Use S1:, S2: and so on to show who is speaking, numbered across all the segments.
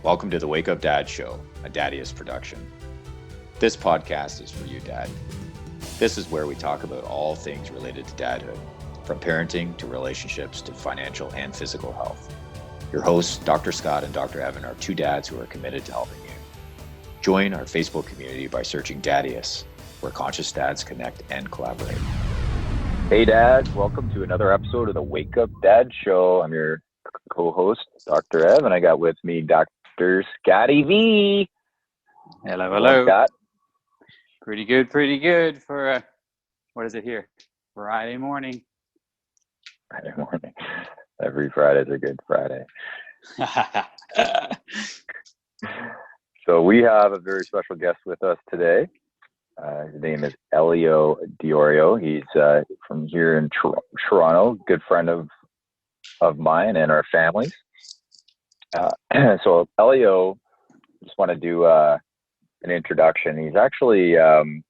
S1: Welcome to the Wake Up Dad Show, a Daddiest production. This podcast is for you, Dad. This is where we talk about all things related to dadhood, from parenting to relationships to financial and physical health. Your hosts, Dr. Scott and Dr. Evan, are two dads who are committed to helping you. Join our Facebook community by searching Daddiest, where conscious dads connect and collaborate.
S2: Hey dads, welcome to another episode of the Wake Up Dad Show. I'm your co-host, Dr. Ev, and I got with me Dr. Scotty V.
S3: Hello.
S2: Scott.
S3: Pretty good for, what is it here? Friday morning.
S2: Friday morning. Every Friday's a good Friday. So we have a very special guest with us today. His name is Elio Iorio. He's from here in Toronto, good friend of mine and our families. So Elio, just want to do an introduction. He's actually, Elio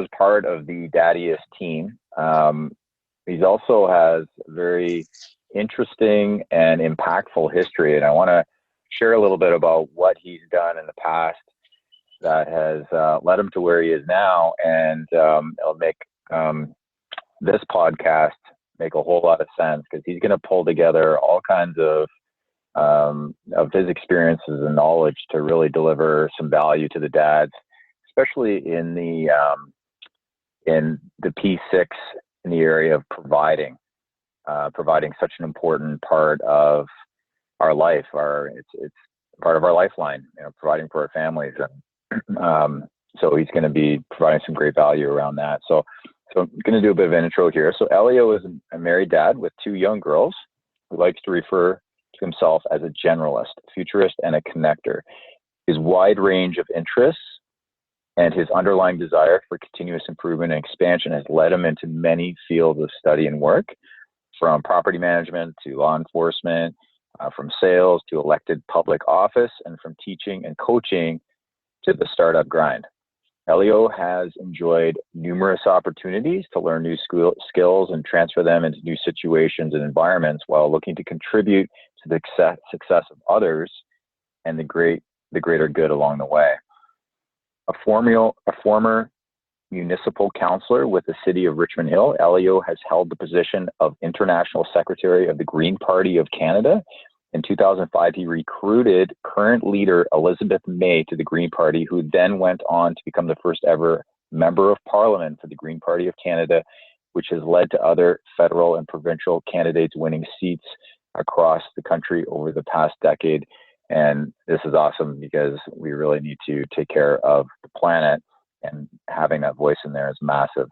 S2: is part of the Daddiest team. He also has a very interesting and impactful history, and I want to share a little bit about what he's done in the past that has led him to where he is now, and it'll make this podcast make a whole lot of sense, because he's going to pull together all kinds of his experiences and knowledge to really deliver some value to the dads, especially in the P6, in the area of providing such an important part of our life. It's part of our lifeline, providing for our families, and so he's going to be providing some great value around that. So I'm going to do a bit of an intro here. So Elio is a married dad with two young girls who likes to refer to himself as a generalist, futurist, and a connector. His wide range of interests and his underlying desire for continuous improvement and expansion has led him into many fields of study and work, from property management to law enforcement, from sales to elected public office, and from teaching and coaching to the startup grind. Elio has enjoyed numerous opportunities to learn new skills and transfer them into new situations and environments, while looking to contribute to the success of others and the greater good along the way. A former municipal councillor with the city of Richmond Hill, Elio has held the position of International Secretary of the Green Party of Canada. In 2005, he recruited current leader Elizabeth May to the Green Party, who then went on to become the first ever member of Parliament for the Green Party of Canada, which has led to other federal and provincial candidates winning seats across the country over the past decade. And this is awesome, because we really need to take care of the planet, and having that voice in there is massive.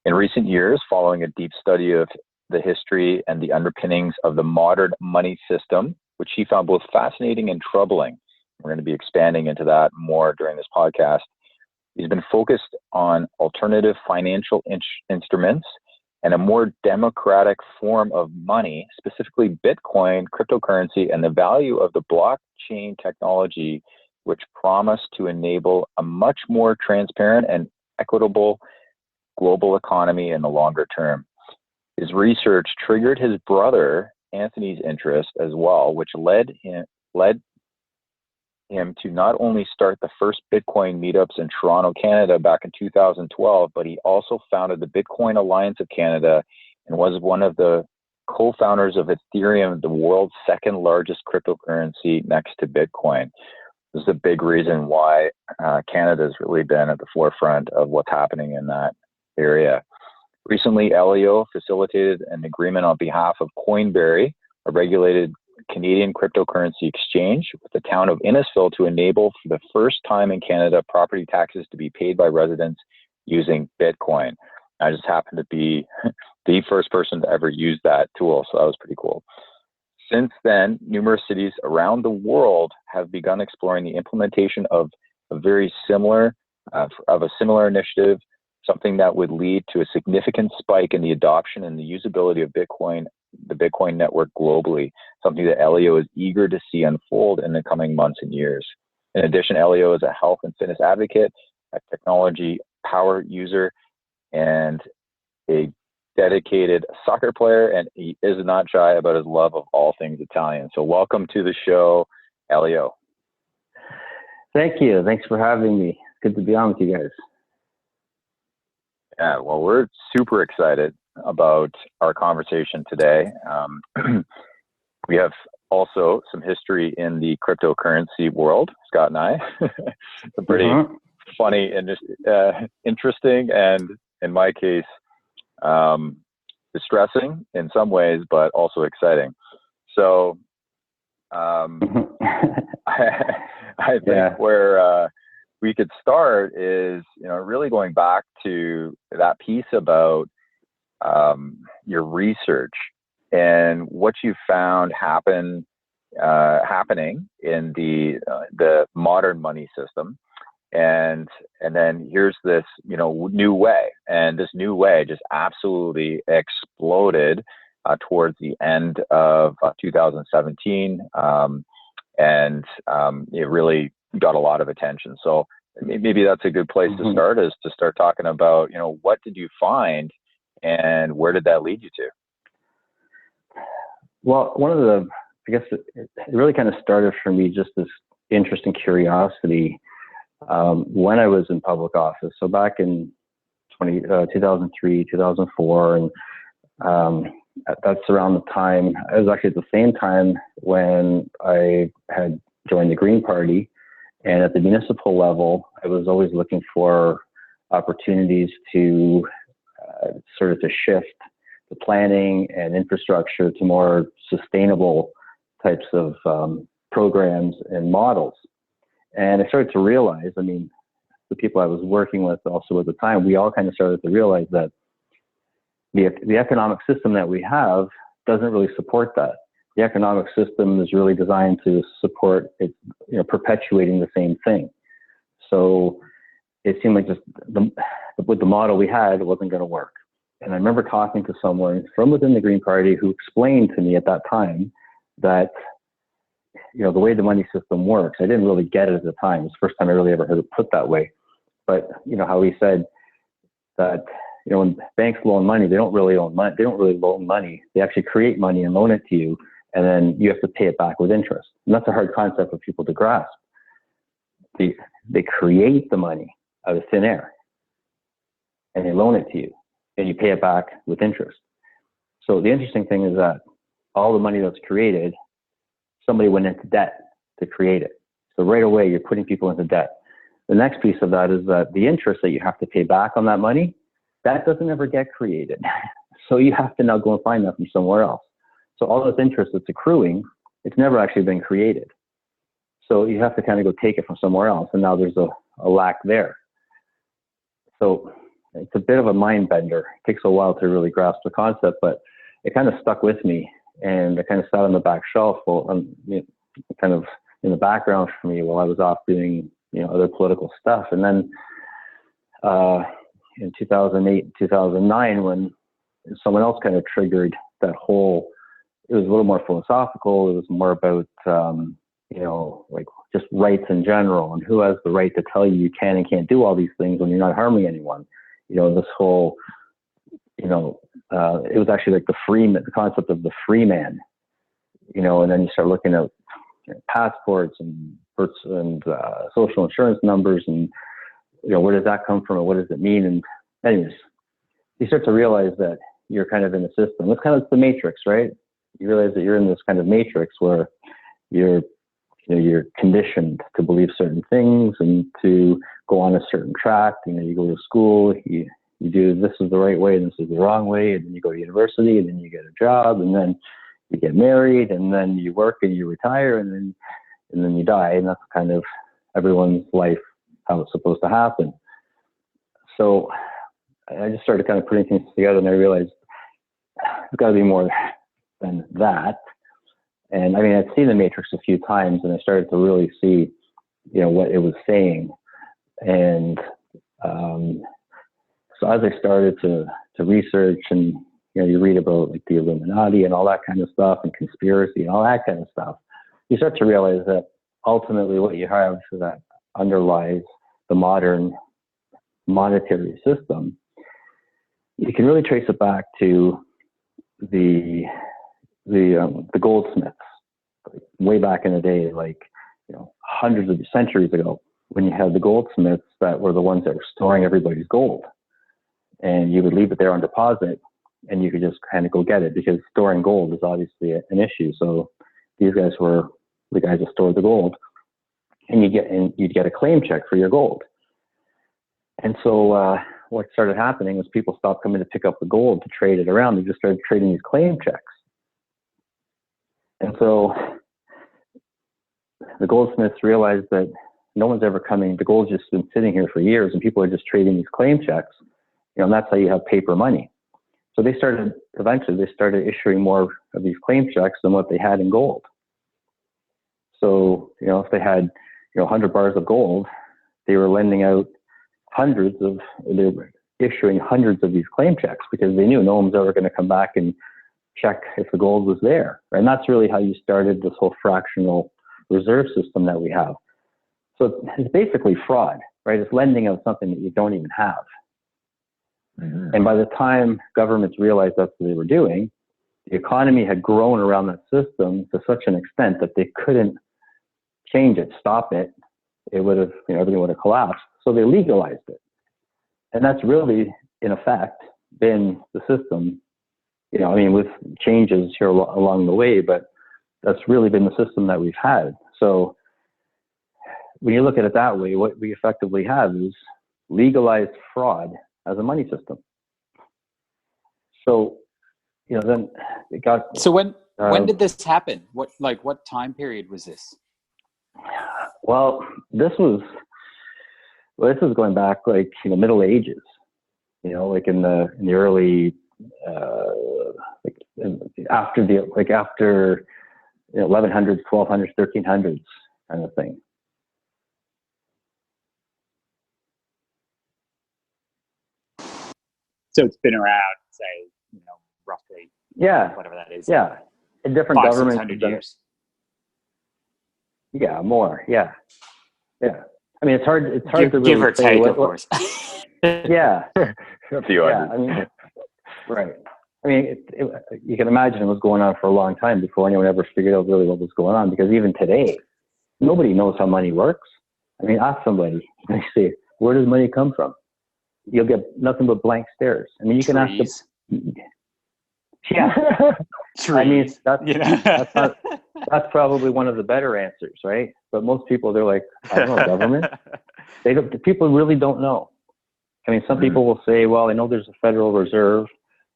S2: In recent years, following a deep study of the history and the underpinnings of the modern money system, which he found both fascinating and troubling, we're going to be expanding into that more during this podcast. He's been focused on alternative financial instruments and a more democratic form of money, specifically Bitcoin, cryptocurrency, and the value of the blockchain technology, which promise to enable a much more transparent and equitable global economy in the longer term. His research triggered his brother Anthony's interest as well, which led him to not only start the first Bitcoin meetups in Toronto, Canada back in 2012, but he also founded the Bitcoin Alliance of Canada and was one of the co-founders of Ethereum, the world's second largest cryptocurrency next to Bitcoin. This is a big reason why Canada has really been at the forefront of what's happening in that area. Recently, Elio facilitated an agreement on behalf of Coinberry, a regulated Canadian cryptocurrency exchange, with the town of Innisfil to enable, for the first time in Canada, property taxes to be paid by residents using Bitcoin. I just happened to be the first person to ever use that tool, so that was pretty cool. Since then, numerous cities around the world have begun exploring the implementation of a similar initiative, something that would lead to a significant spike in the adoption and the usability of Bitcoin, the Bitcoin network globally, something that Elio is eager to see unfold in the coming months and years. In addition, Elio is a health and fitness advocate, a technology power user, and a dedicated soccer player, and he is not shy about his love of all things Italian. So welcome to the show, Elio.
S4: Thank you. Thanks for having me. Good to be on with you guys.
S2: Yeah, well, we're super excited about our conversation today. We have also some history in the cryptocurrency world, Scott and I. Some pretty funny and interesting, and in my case, distressing in some ways, but also exciting. So I think where we could start is, really going back to that piece about your research and what you found happening in the modern money system, and then here's this new way, and this new way just absolutely exploded towards the end of 2017, and it really got a lot of attention. So maybe that's a good place to start, is to start talking about what did you find and where did that lead you to?
S4: Well, I guess it really kind of started for me just this interest and curiosity when I was in public office. So back in 2003, 2004, and that's around the time, it was actually at the same time when I had joined the Green Party. And at the municipal level, I was always looking for opportunities to sort of to shift the planning and infrastructure to more sustainable types of programs and models. And I started to realize, the people I was working with also at the time, we all kind of started to realize that the economic system that we have doesn't really support that. The economic system is really designed to support it, perpetuating the same thing. So it seemed like just with the model we had, it wasn't going to work. And I remember talking to someone from within the Green Party who explained to me at that time that, the way the money system works, I didn't really get it at the time. It's the first time I really ever heard it put that way. But, how he said that, when banks loan money, they don't really loan money. They actually create money and loan it to you, and then you have to pay it back with interest. And that's a hard concept for people to grasp. They create the money out of thin air, and they loan it to you, and you pay it back with interest. So the interesting thing is that all the money that's created, somebody went into debt to create it. So right away, you're putting people into debt. The next piece of that is that the interest that you have to pay back on that money, that doesn't ever get created. So you have to now go and find that from somewhere else. So all this interest that's accruing, it's never actually been created. So you have to kind of go take it from somewhere else. And now there's a lack there. So it's a bit of a mind bender. It takes a while to really grasp the concept, but it kind of stuck with me. And it kind of sat on the back shelf, kind of in the background for me while I was off doing, other political stuff. And then in 2008, 2009, when someone else kind of triggered that whole, it was a little more philosophical. It was more about, like just rights in general, and who has the right to tell you can and can't do all these things when you're not harming anyone. This whole, it was actually like the concept of the free man, and then you start looking at passports and births and social insurance numbers, and where does that come from and what does it mean? And anyways, you start to realize that you're kind of in a system. It's kind of the matrix, right? You realize that you're in this kind of matrix where you're conditioned to believe certain things and to go on a certain track. You go to school, you do this is the right way and this is the wrong way, and then you go to university, and then you get a job, and then you get married, and then you work and you retire, and then you die, and that's kind of everyone's life, how it's supposed to happen. So I just started kind of putting things together, and I realized it's got to be more than that. And I'd seen the Matrix a few times, and I started to really see, what it was saying. And so as I started to research, and you read about like the Illuminati and all that kind of stuff, and conspiracy and all that kind of stuff, you start to realize that ultimately what you have that underlies the modern monetary system you can really trace it back to the goldsmiths, like way back in the day, like, hundreds of centuries ago, when you had the goldsmiths that were the ones that were storing everybody's gold, and you would leave it there on deposit, and you could just kind of go get it, because storing gold is obviously an issue. So these guys were the guys that stored the gold, and you'd get a claim check for your gold. And so what started happening was people stopped coming to pick up the gold to trade it around. They just started trading these claim checks. And so the goldsmiths realized that no one's ever coming. The gold's just been sitting here for years, and people are just trading these claim checks. And that's how you have paper money. So eventually they started issuing more of these claim checks than what they had in gold. So, if they had, 100 bars of gold, they were lending out they were issuing hundreds of these claim checks, because they knew no one was ever going to come back and check if the gold was there. And that's really how you started this whole fractional reserve system that we have. So it's basically fraud, right? It's lending out something that you don't even have. Mm-hmm. And by the time governments realized that's what they were doing, the economy had grown around that system to such an extent that they couldn't change it, stop it. It would have, everything would have collapsed. So they legalized it. And that's really, in effect, been the system, with changes here along the way, but that's really been the system that we've had. So when you look at it that way, what we effectively have is legalized fraud as a money system. So, then it got...
S3: So when did this happen? What time period was this?
S4: Well, this was going back Middle Ages, like in the early after 1100s, 1200s, 1300s kind of thing.
S3: So it's been around, say, roughly, whatever that is.
S4: Yeah, in different
S3: 500,
S4: governments.
S3: 600 years.
S4: Yeah, more. Yeah. I mean, it's hard to really
S3: give or
S4: say
S3: take, of course.
S4: Yeah.
S2: A few
S4: yeah. I mean, right. I mean, you can imagine it was going on for a long time before anyone ever figured out really what was going on. Because even today, nobody knows how money works. I mean, ask somebody. They say, "Where does money come from?" You'll get nothing but blank stares. I mean, you can ask them. Yeah. I mean, that's probably one of the better answers, right? But most people, they're like, I don't know, government. People really don't know. I mean, some people will say, well, I know there's a Federal Reserve.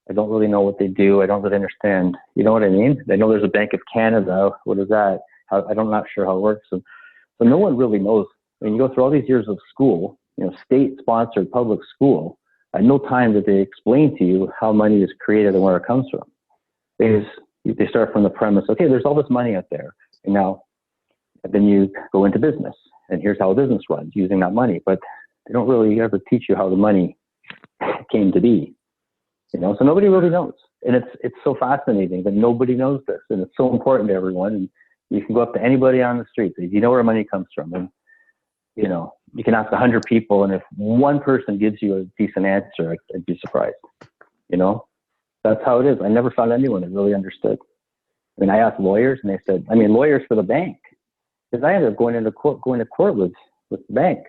S4: I don't really know what they do. I don't really understand. You know what I mean? I know there's a Bank of Canada. What is that? I'm not sure how it works. So no one really knows. I mean, you go through all these years of school, state-sponsored public school. At no time did they explain to you how money is created and where it comes from. They start from the premise, okay, there's all this money out there. And then you go into business, and here's how a business runs using that money. But they don't really ever teach you how the money came to be. So nobody really knows. And it's so fascinating that nobody knows this. And it's so important to everyone. And you can go up to anybody on the street, say, do you know where money comes from? And, you can ask 100 people, and if one person gives you a decent answer, I'd be surprised. That's how it is. I never found anyone that really understood. I mean, I asked lawyers, and they said, lawyers for the bank. Because I ended up going to court with the bank.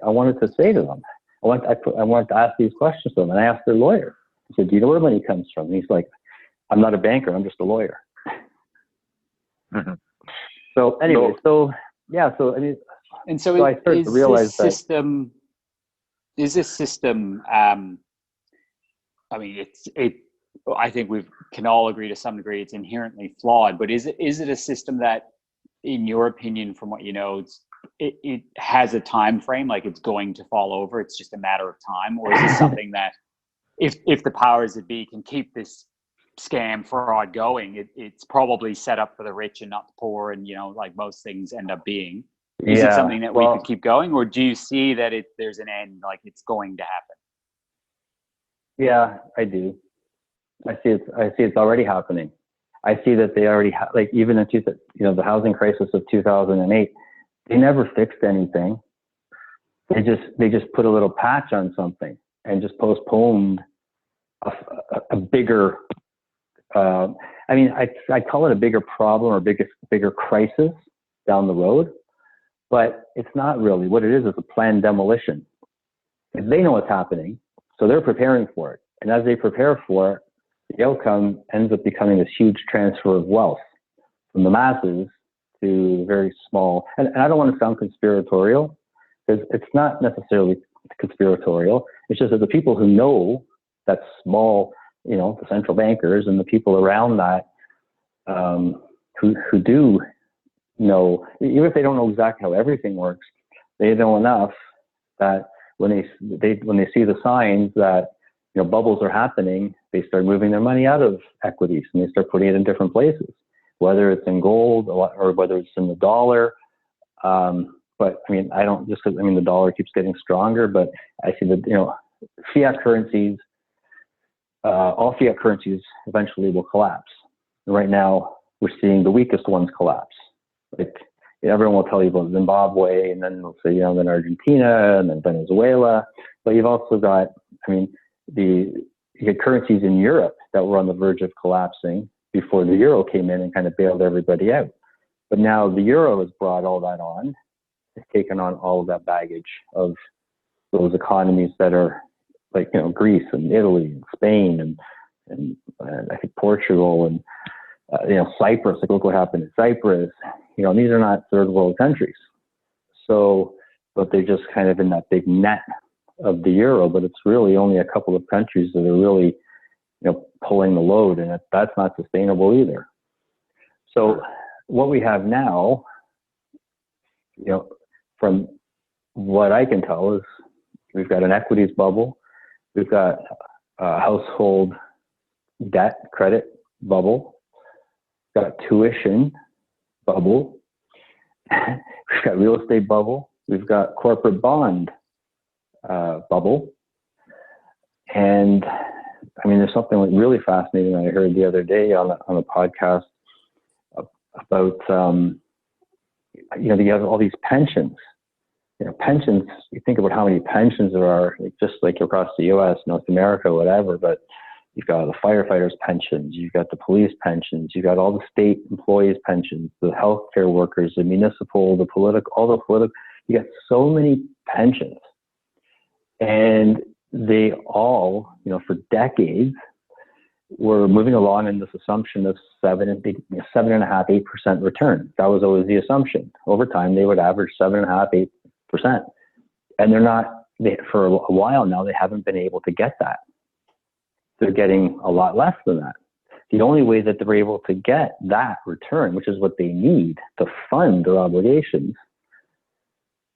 S4: I wanted to say to them, I wanted to ask these questions to them. And I asked their lawyer. I said, do you know where money comes from? And he's like, I'm not a banker. I'm just a lawyer. Mm-hmm. So anyway,
S3: and so
S4: I started to realize
S3: is this system, I think we can all agree to some degree it's inherently flawed, but is it a system that, in your opinion, from what you know, it has a time frame, like it's going to fall over, it's just a matter of time? Or is it something that if the powers that be can keep this scam fraud going, it's probably set up for the rich and not the poor, and like most things end up being? Is it something that we could keep going, or do you see that there's an end, like it's going to happen?
S4: Yeah, I do. I see it's already happening. I see that they already even in the housing crisis of 2008, they never fixed anything. They just put a little patch on something and just postponed a bigger, I call it a bigger problem or bigger crisis down the road, but it's not really. What it is a planned demolition. They know what's happening, so they're preparing for it. And as they prepare for it, the outcome ends up becoming this huge transfer of wealth from the masses to very small. And I don't want to sound conspiratorial, because it's not necessarily conspiratorial. It's just that the people who know that small, the central bankers and the people around that, who do know, even if they don't know exactly how everything works, they know enough that when they see the signs that bubbles are happening, they start moving their money out of equities and they start putting it in different places, whether it's in gold or whether it's in the dollar. But I don't, just because the dollar keeps getting stronger, but I see that fiat currencies, all fiat currencies eventually will collapse. And right now, we're seeing the weakest ones collapse. Like everyone will tell you about Zimbabwe, and then they'll say, then Argentina, and then Venezuela. But you've also got, you get currencies in Europe that were on the verge of collapsing before the euro came in and kind of bailed everybody out. But now the euro has brought all that on. It's taken on all of that baggage of those economies that are like, Greece and Italy and Spain and I think Portugal and, Cyprus. Like, look what happened in Cyprus. These are not third world countries. So, but they're just kind of in that big net of the euro, but it's really only a couple of countries that are really, pulling the load, and that's not sustainable either. So what we have now, from what I can tell, is we've got an equities bubble, we've got a household debt credit bubble, we've got tuition bubble, we've got real estate bubble, we've got corporate bond bubble, and there's something like really fascinating that I heard the other day on a podcast about you have all these pensions. Pensions, you think about how many pensions there are, just like across the U.S., North America, whatever, but you've got the firefighters' pensions, you've got the police pensions, you've got all the state employees' pensions, the healthcare workers, the municipal, the political, all the political, you got so many pensions. And they all, for decades, were moving along in this assumption of 7.5%, 8% return. That was always the assumption. Over time, they would average 7.5%, 8%. And for a while now, they haven't been able to get that. They're getting a lot less than that. The only way that they're able to get that return, which is what they need to fund their obligations,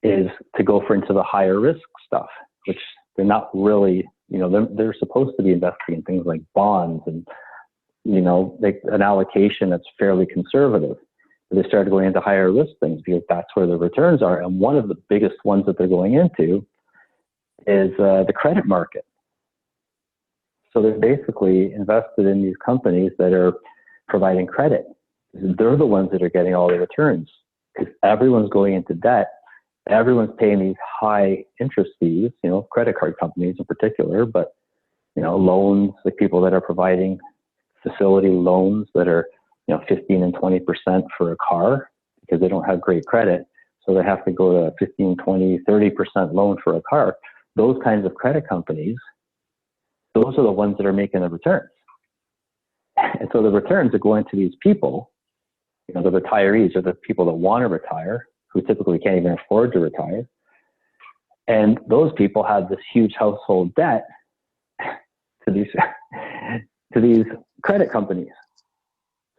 S4: is to go into the higher risk stuff, which they're not really, they're supposed to be investing in things like bonds and, an allocation that's fairly conservative. But they started going into higher risk things because that's where the returns are. And one of the biggest ones that they're going into is the credit market. So they're basically invested in these companies that are providing credit. They're the ones that are getting all the returns, because everyone's going into debt. Everyone's paying these high interest fees, credit card companies in particular, but, loans, like people that are providing facility loans that are, 15 and 20% for a car because they don't have great credit. So they have to go to 15, 20, 30% loan for a car. Those kinds of credit companies, those are the ones that are making the returns. And so the returns are going to these people, the retirees, or the people that want to retire, who typically can't even afford to retire. And those people have this huge household debt to these credit companies.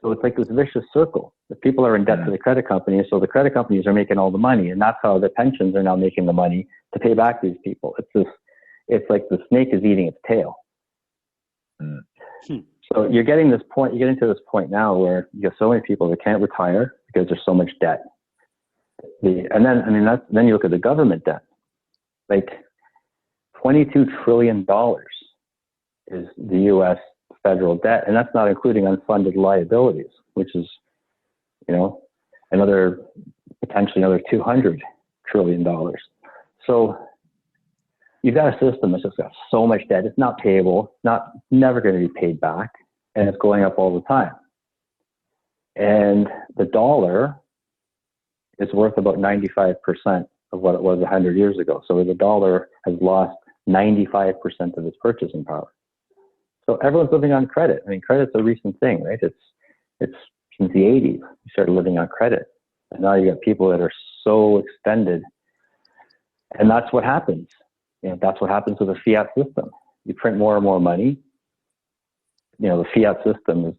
S4: So it's like this vicious circle. The people are in debt to the credit companies, so the credit companies are making all the money, and that's how the pensions are now making the money to pay back these people. It's like the snake is eating its tail. So you're getting to this point now where you have so many people that can't retire because there's so much debt. Then you look at the government debt. Like $22 trillion is the U.S. federal debt, and that's not including unfunded liabilities, which is, potentially another $200 trillion. So you've got a system that's just got so much debt. It's not payable, never going to be paid back, and it's going up all the time. And the dollar is worth about 95% of what it was 100 years ago. So the dollar has lost 95% of its purchasing power. So everyone's living on credit. I mean, credit's a recent thing, right? It's since the 80s, you started living on credit. And now you got people that are so extended. And that's what happens. That's what happens with a fiat system. You print more and more money. The fiat system is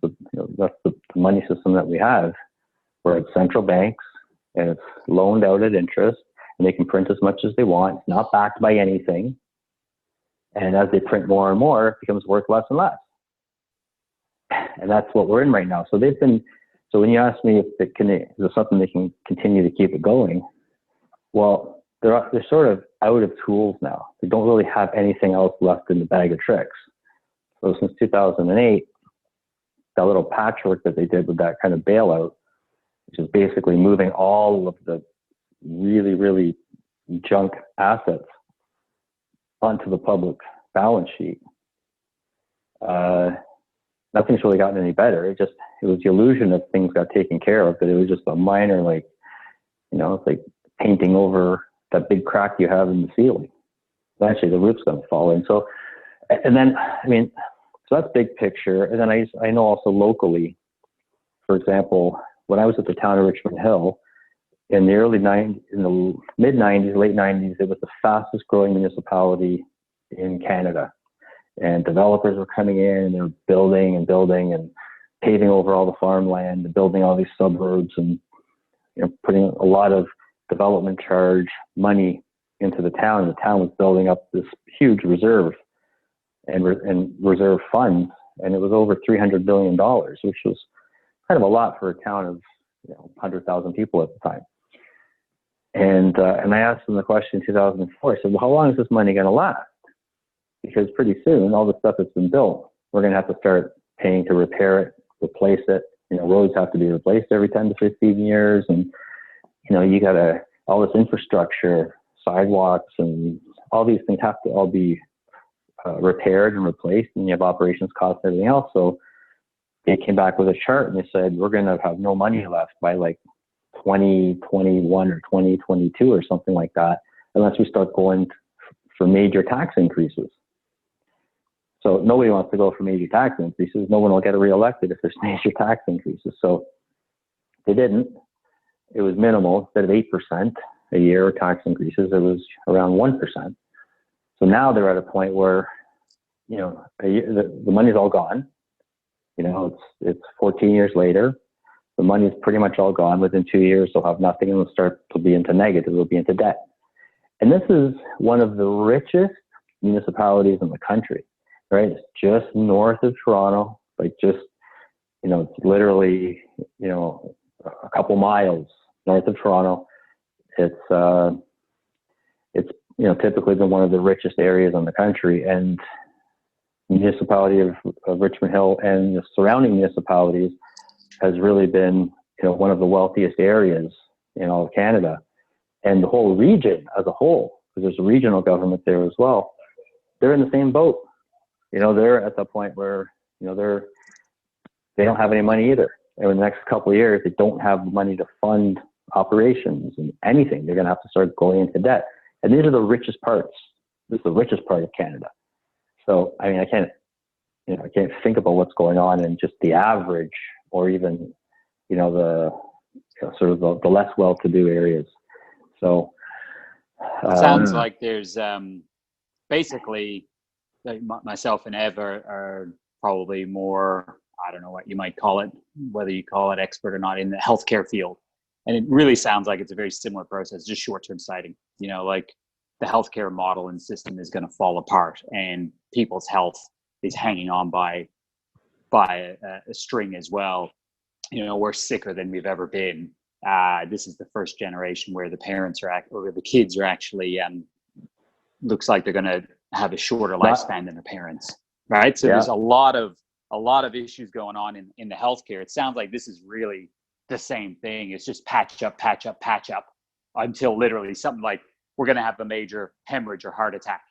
S4: that's the money system that we have, where it's central banks and it's loaned out at interest, and they can print as much as they want. It's not backed by anything. And as they print more and more, it becomes worth less and less. And that's what we're in right now. So when you ask me if is there something they can continue to keep it going? Well, they're sort of out of tools now. They don't really have anything else left in the bag of tricks. So since 2008, that little patchwork that they did with that kind of bailout, which is basically moving all of the really, really junk assets onto the public balance sheet, nothing's really gotten any better. It was the illusion of things got taken care of, but it was just a minor, it's like painting over that big crack you have in the ceiling. Eventually the roof's going to fall in. So that's big picture. And then I know also locally, for example, when I was at the town of Richmond Hill in the mid 90s, late 90s, it was the fastest growing municipality in Canada. And developers were coming in and they were building and paving over all the farmland and building all these suburbs and putting a lot of development charge money into the town. And the town was building up this huge reserve and reserve funds, and it was over $300 billion, which was kind of a lot for a town of 100,000 people at the time. And I asked them the question in 2004. I said, well, how long is this money going to last? Because pretty soon, all the stuff that's been built, we're going to have to start paying to repair it, replace it. Roads have to be replaced every 10 to 15 years. And, you got all this infrastructure, sidewalks, and all these things have to all be repaired and replaced, and you have operations costs and everything else. So they came back with a chart and they said, we're going to have no money left by 2021 or 2022 or something like that, unless we start going for major tax increases. So nobody wants to go for major tax increases. No one will get reelected if there's major tax increases. So they didn't. It was minimal. Instead of 8% a year tax increases, it was around 1%. So now they're at a point where, the money's all gone. It's 14 years later. The money's pretty much all gone. Within 2 years, they'll have nothing and they'll start to be into negative. They'll be into debt. And this is one of the richest municipalities in the country, right? It's just north of Toronto, it's literally, a couple miles north of Toronto. It's typically been one of the richest areas in the country, and the municipality of Richmond Hill and the surrounding municipalities has really been, one of the wealthiest areas in all of Canada, and the whole region as a whole, because there's a regional government there as well. They're in the same boat. They're at the point where, they don't have any money either. And in the next couple of years, they don't have the money to fund operations and anything. They're going to have to start going into debt. And these are the richest parts. This is the richest part of Canada. So, I can't think about what's going on in just the average or even, the sort of the less well-to-do areas. So
S3: it sounds like there's basically myself and Ev are probably more, I don't know what you might call it, whether you call it expert or not, in the healthcare field. And it really sounds like it's a very similar process, just short-term sighting. The healthcare model and system is going to fall apart, and people's health is hanging on by a string as well. We're sicker than we've ever been. This is the first generation where the parents or the kids are actually looks like they're going to have a shorter lifespan than their parents, right? So there's a lot of issues going on in the healthcare. It sounds like this is really the same thing. It's just patch up until literally something like we're going to have a major hemorrhage or heart attack,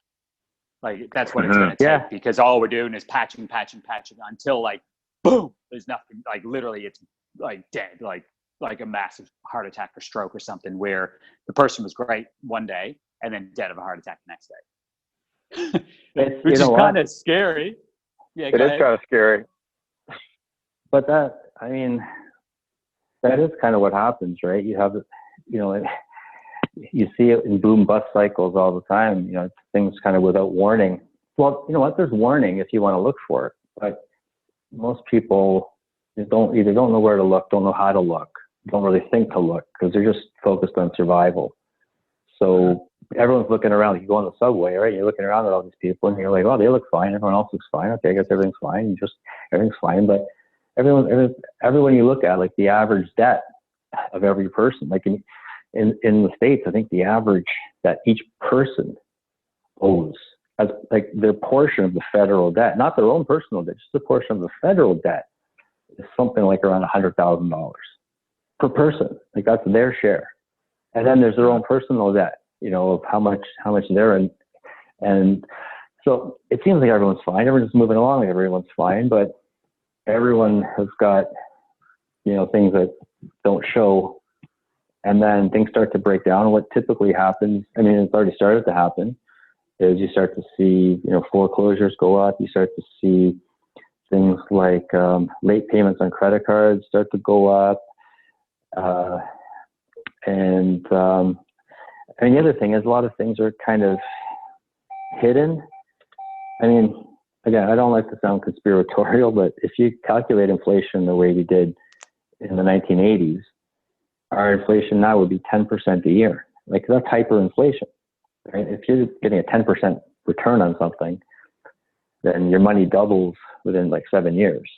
S3: Like that's what it's going to take, because all we're doing is patching until like, boom, there's nothing, like literally it's like dead, like a massive heart attack or stroke or something, where the person was great one day and then dead of a heart attack the next day. Which is kind of scary. Yeah,
S2: it is kind of scary.
S4: But that is kind of what happens, right? You have, you see it in boom bust cycles all the time. Things kind of without warning. Well, you know what? There's warning if you want to look for it, but most people don't know where to look, don't know how to look, don't really think to look, because they're just focused on survival. So everyone's looking around. You go on the subway, right? You're looking around at all these people, and you're like, "Oh, they look fine. Everyone else looks fine. Okay, I guess everything's fine." Everything's fine, but everyone you look at, like the average debt of every person, like in the States, I think the average that each person owes, as like their portion of the federal debt, not their own personal debt, just a portion of the federal debt, is something like around $100,000 per person. Like that's their share. And then there's their own personal debt, of how much they're in. And so it seems like everyone's fine. Everyone's moving along like everyone's fine, but everyone has got, things that don't show. And then things start to break down. What typically happens, it's already started to happen, is you start to see, foreclosures go up. You start to see things like late payments on credit cards start to go up. And the other thing is a lot of things are kind of hidden. Again, I don't like to sound conspiratorial, but if you calculate inflation the way we did in the 1980s, our inflation now would be 10% a year. Like that's hyperinflation, right? If you're getting a 10% return on something, then your money doubles within like 7 years.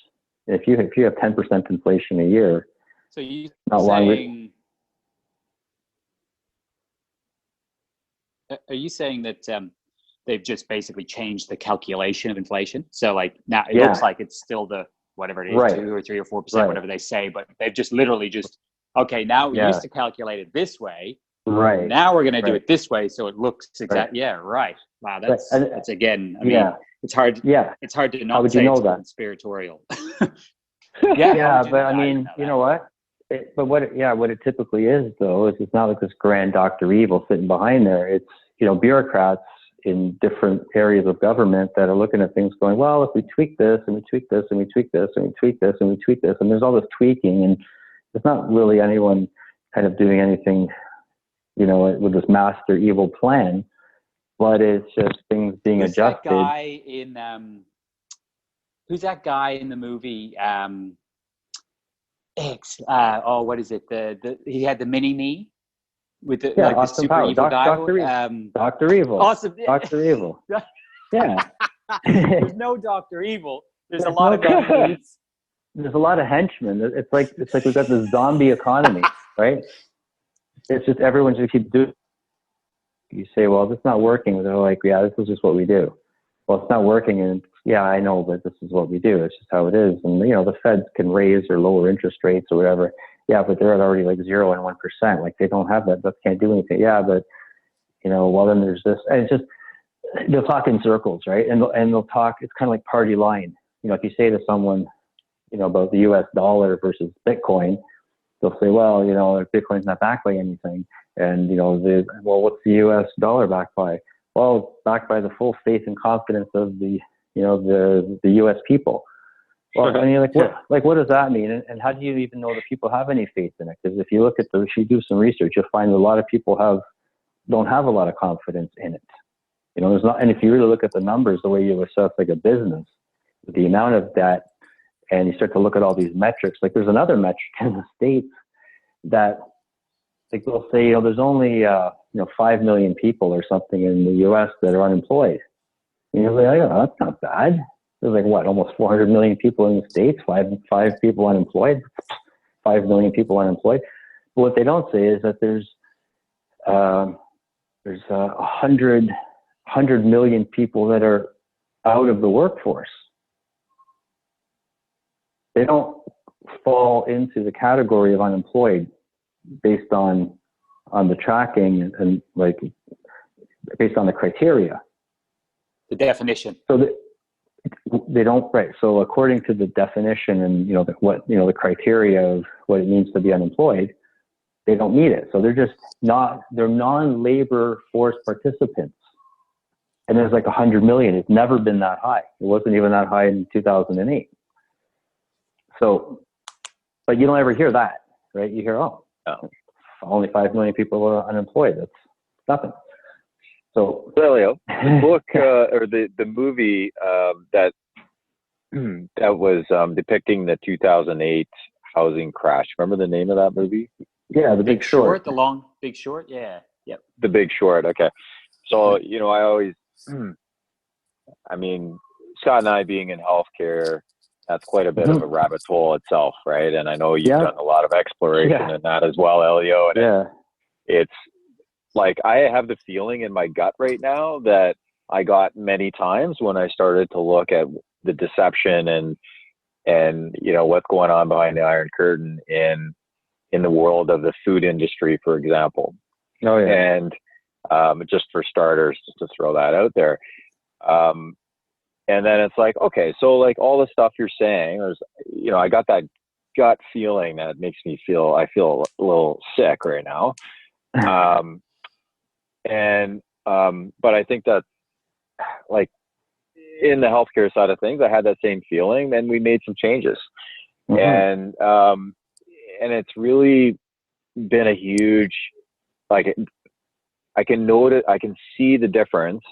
S4: If you have 10% inflation a year,
S3: so you
S4: not
S3: saying, are you saying that they've just basically changed the calculation of inflation? So like now it looks like it's still the whatever it is,
S4: right.
S3: 2 or 3 or 4%, whatever they say, but they've just literally okay, now we used to calculate it this way.
S4: Right.
S3: Now we're going to do it this way, so it looks exact.
S4: Right.
S3: Yeah. Right. Wow. That's again. It's hard.
S4: Yeah.
S3: It's hard to not
S4: How would
S3: say
S4: you know
S3: it's
S4: that?
S3: conspiratorial.
S4: Yeah, but you know what? What it typically is though is it's not like this grand Dr. Evil sitting behind there. It's bureaucrats in different areas of government that are looking at things going, well, if we tweak this and we tweak this and we tweak this and we tweak this and we tweak this, and there's all this tweaking, and there's not really anyone kind of doing anything, with this master evil plan, but it's just things being adjusted.
S3: Who's that guy in the movie? What is it? He had the mini me with the the super evil guy.
S4: Dr. Evil.
S3: Awesome.
S4: Dr. Evil. Yeah.
S3: There's no Dr. Evil. There's a lot of mini-me's.
S4: There's a lot of henchmen. It's like we've got this zombie economy, right? It's just everyone just keeps doing. You say, well, this is not working. They're like, yeah, this is just what we do. Well, it's not working, and yeah, I know, but this is what we do. It's just how it is. And the Feds can raise or lower interest rates or whatever. Yeah, but they're at already like 0 and 1%. Like they don't have that. That can't do anything. Yeah, but well, then there's this. And it's just they'll talk in circles, right? And they'll talk. It's kind of like party line. If you say to someone, about the U.S. dollar versus Bitcoin, they'll say, well, Bitcoin's not backed by anything. And, well, what's the U.S. dollar backed by? Well, it's backed by the full faith and confidence of the U.S. people. Well, and you're like, what does that mean? And how do you even know that people have any faith in it? Because if you look at if you do some research, you'll find that a lot of people don't have a lot of confidence in it. There's not, and if you really look at the numbers, the way you assess like a business, the amount of debt, and you start to look at all these metrics, like there's another metric in the States that, like they'll say, there's only 5 million people or something in the U.S. that are unemployed. And you're like, oh, that's not bad. There's like almost 400 million people in the States, five people unemployed, 5 million people unemployed. But what they don't say is that there's 100 million people that are out of the workforce. They don't fall into the category of unemployed based on the tracking and like based on the criteria.
S3: The definition.
S4: So they don't, right. So according to the definition and, the criteria of what it means to be unemployed, they don't meet it. So they're non-labor force participants. And there's like 100 million. It's never been that high. It wasn't even that high in 2008. So, but you don't ever hear that, right? You hear, only 5 million people are unemployed. That's nothing. So,
S2: Elio, the book or the movie that was depicting the 2008 housing crash. Remember the name of that movie?
S4: Yeah, The Big Short.
S3: The long Big Short. Yeah. Yep.
S2: The Big Short. Okay. So, I always, I mean, Scott and I being in healthcare, that's quite a bit of a rabbit hole itself, right? And I know you've done a lot of exploration in that as well, Elio. And it's like, I have the feeling in my gut right now that I got many times when I started to look at the deception and what's going on behind the Iron Curtain in the world of the food industry, for example.
S4: Oh yeah.
S2: And just for starters, just to throw that out there. And then it's like, okay, so like all the stuff you're saying, I got that gut feeling that makes me feel a little sick right now. But I think that, like, in the healthcare side of things, I had that same feeling, and we made some changes. And it's really been a huge, like, I can notice, I can see the difference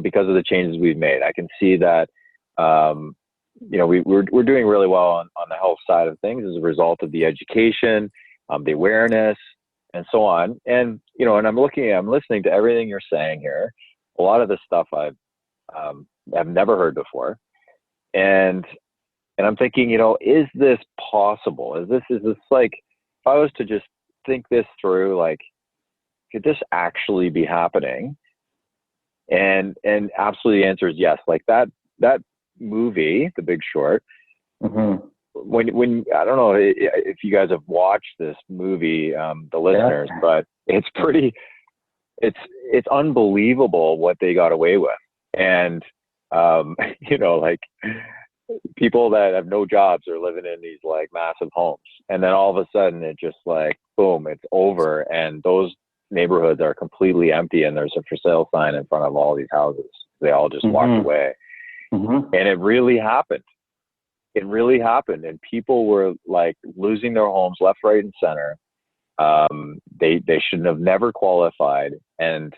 S2: because of the changes we've made. I can see that, we're doing really well on the health side of things as a result of the education, the awareness, and so on. And, and I'm listening to everything you're saying here. A lot of this stuff I've never heard before. And I'm thinking, is this possible? Is this like, if I was to just think this through, like, could this actually be happening? And absolutely the answer is yes. Like that movie, The Big Short, when I don't know if you guys have watched this movie, the listeners, but it's unbelievable what they got away with. And, like people that have no jobs are living in these like massive homes. And then all of a sudden it just like, boom, it's over. And those neighborhoods are completely empty. And there's a for sale sign in front of all these houses. They all just walked away. And it really happened. It really happened. And people were like losing their homes left, right, and center. They shouldn't have never qualified. And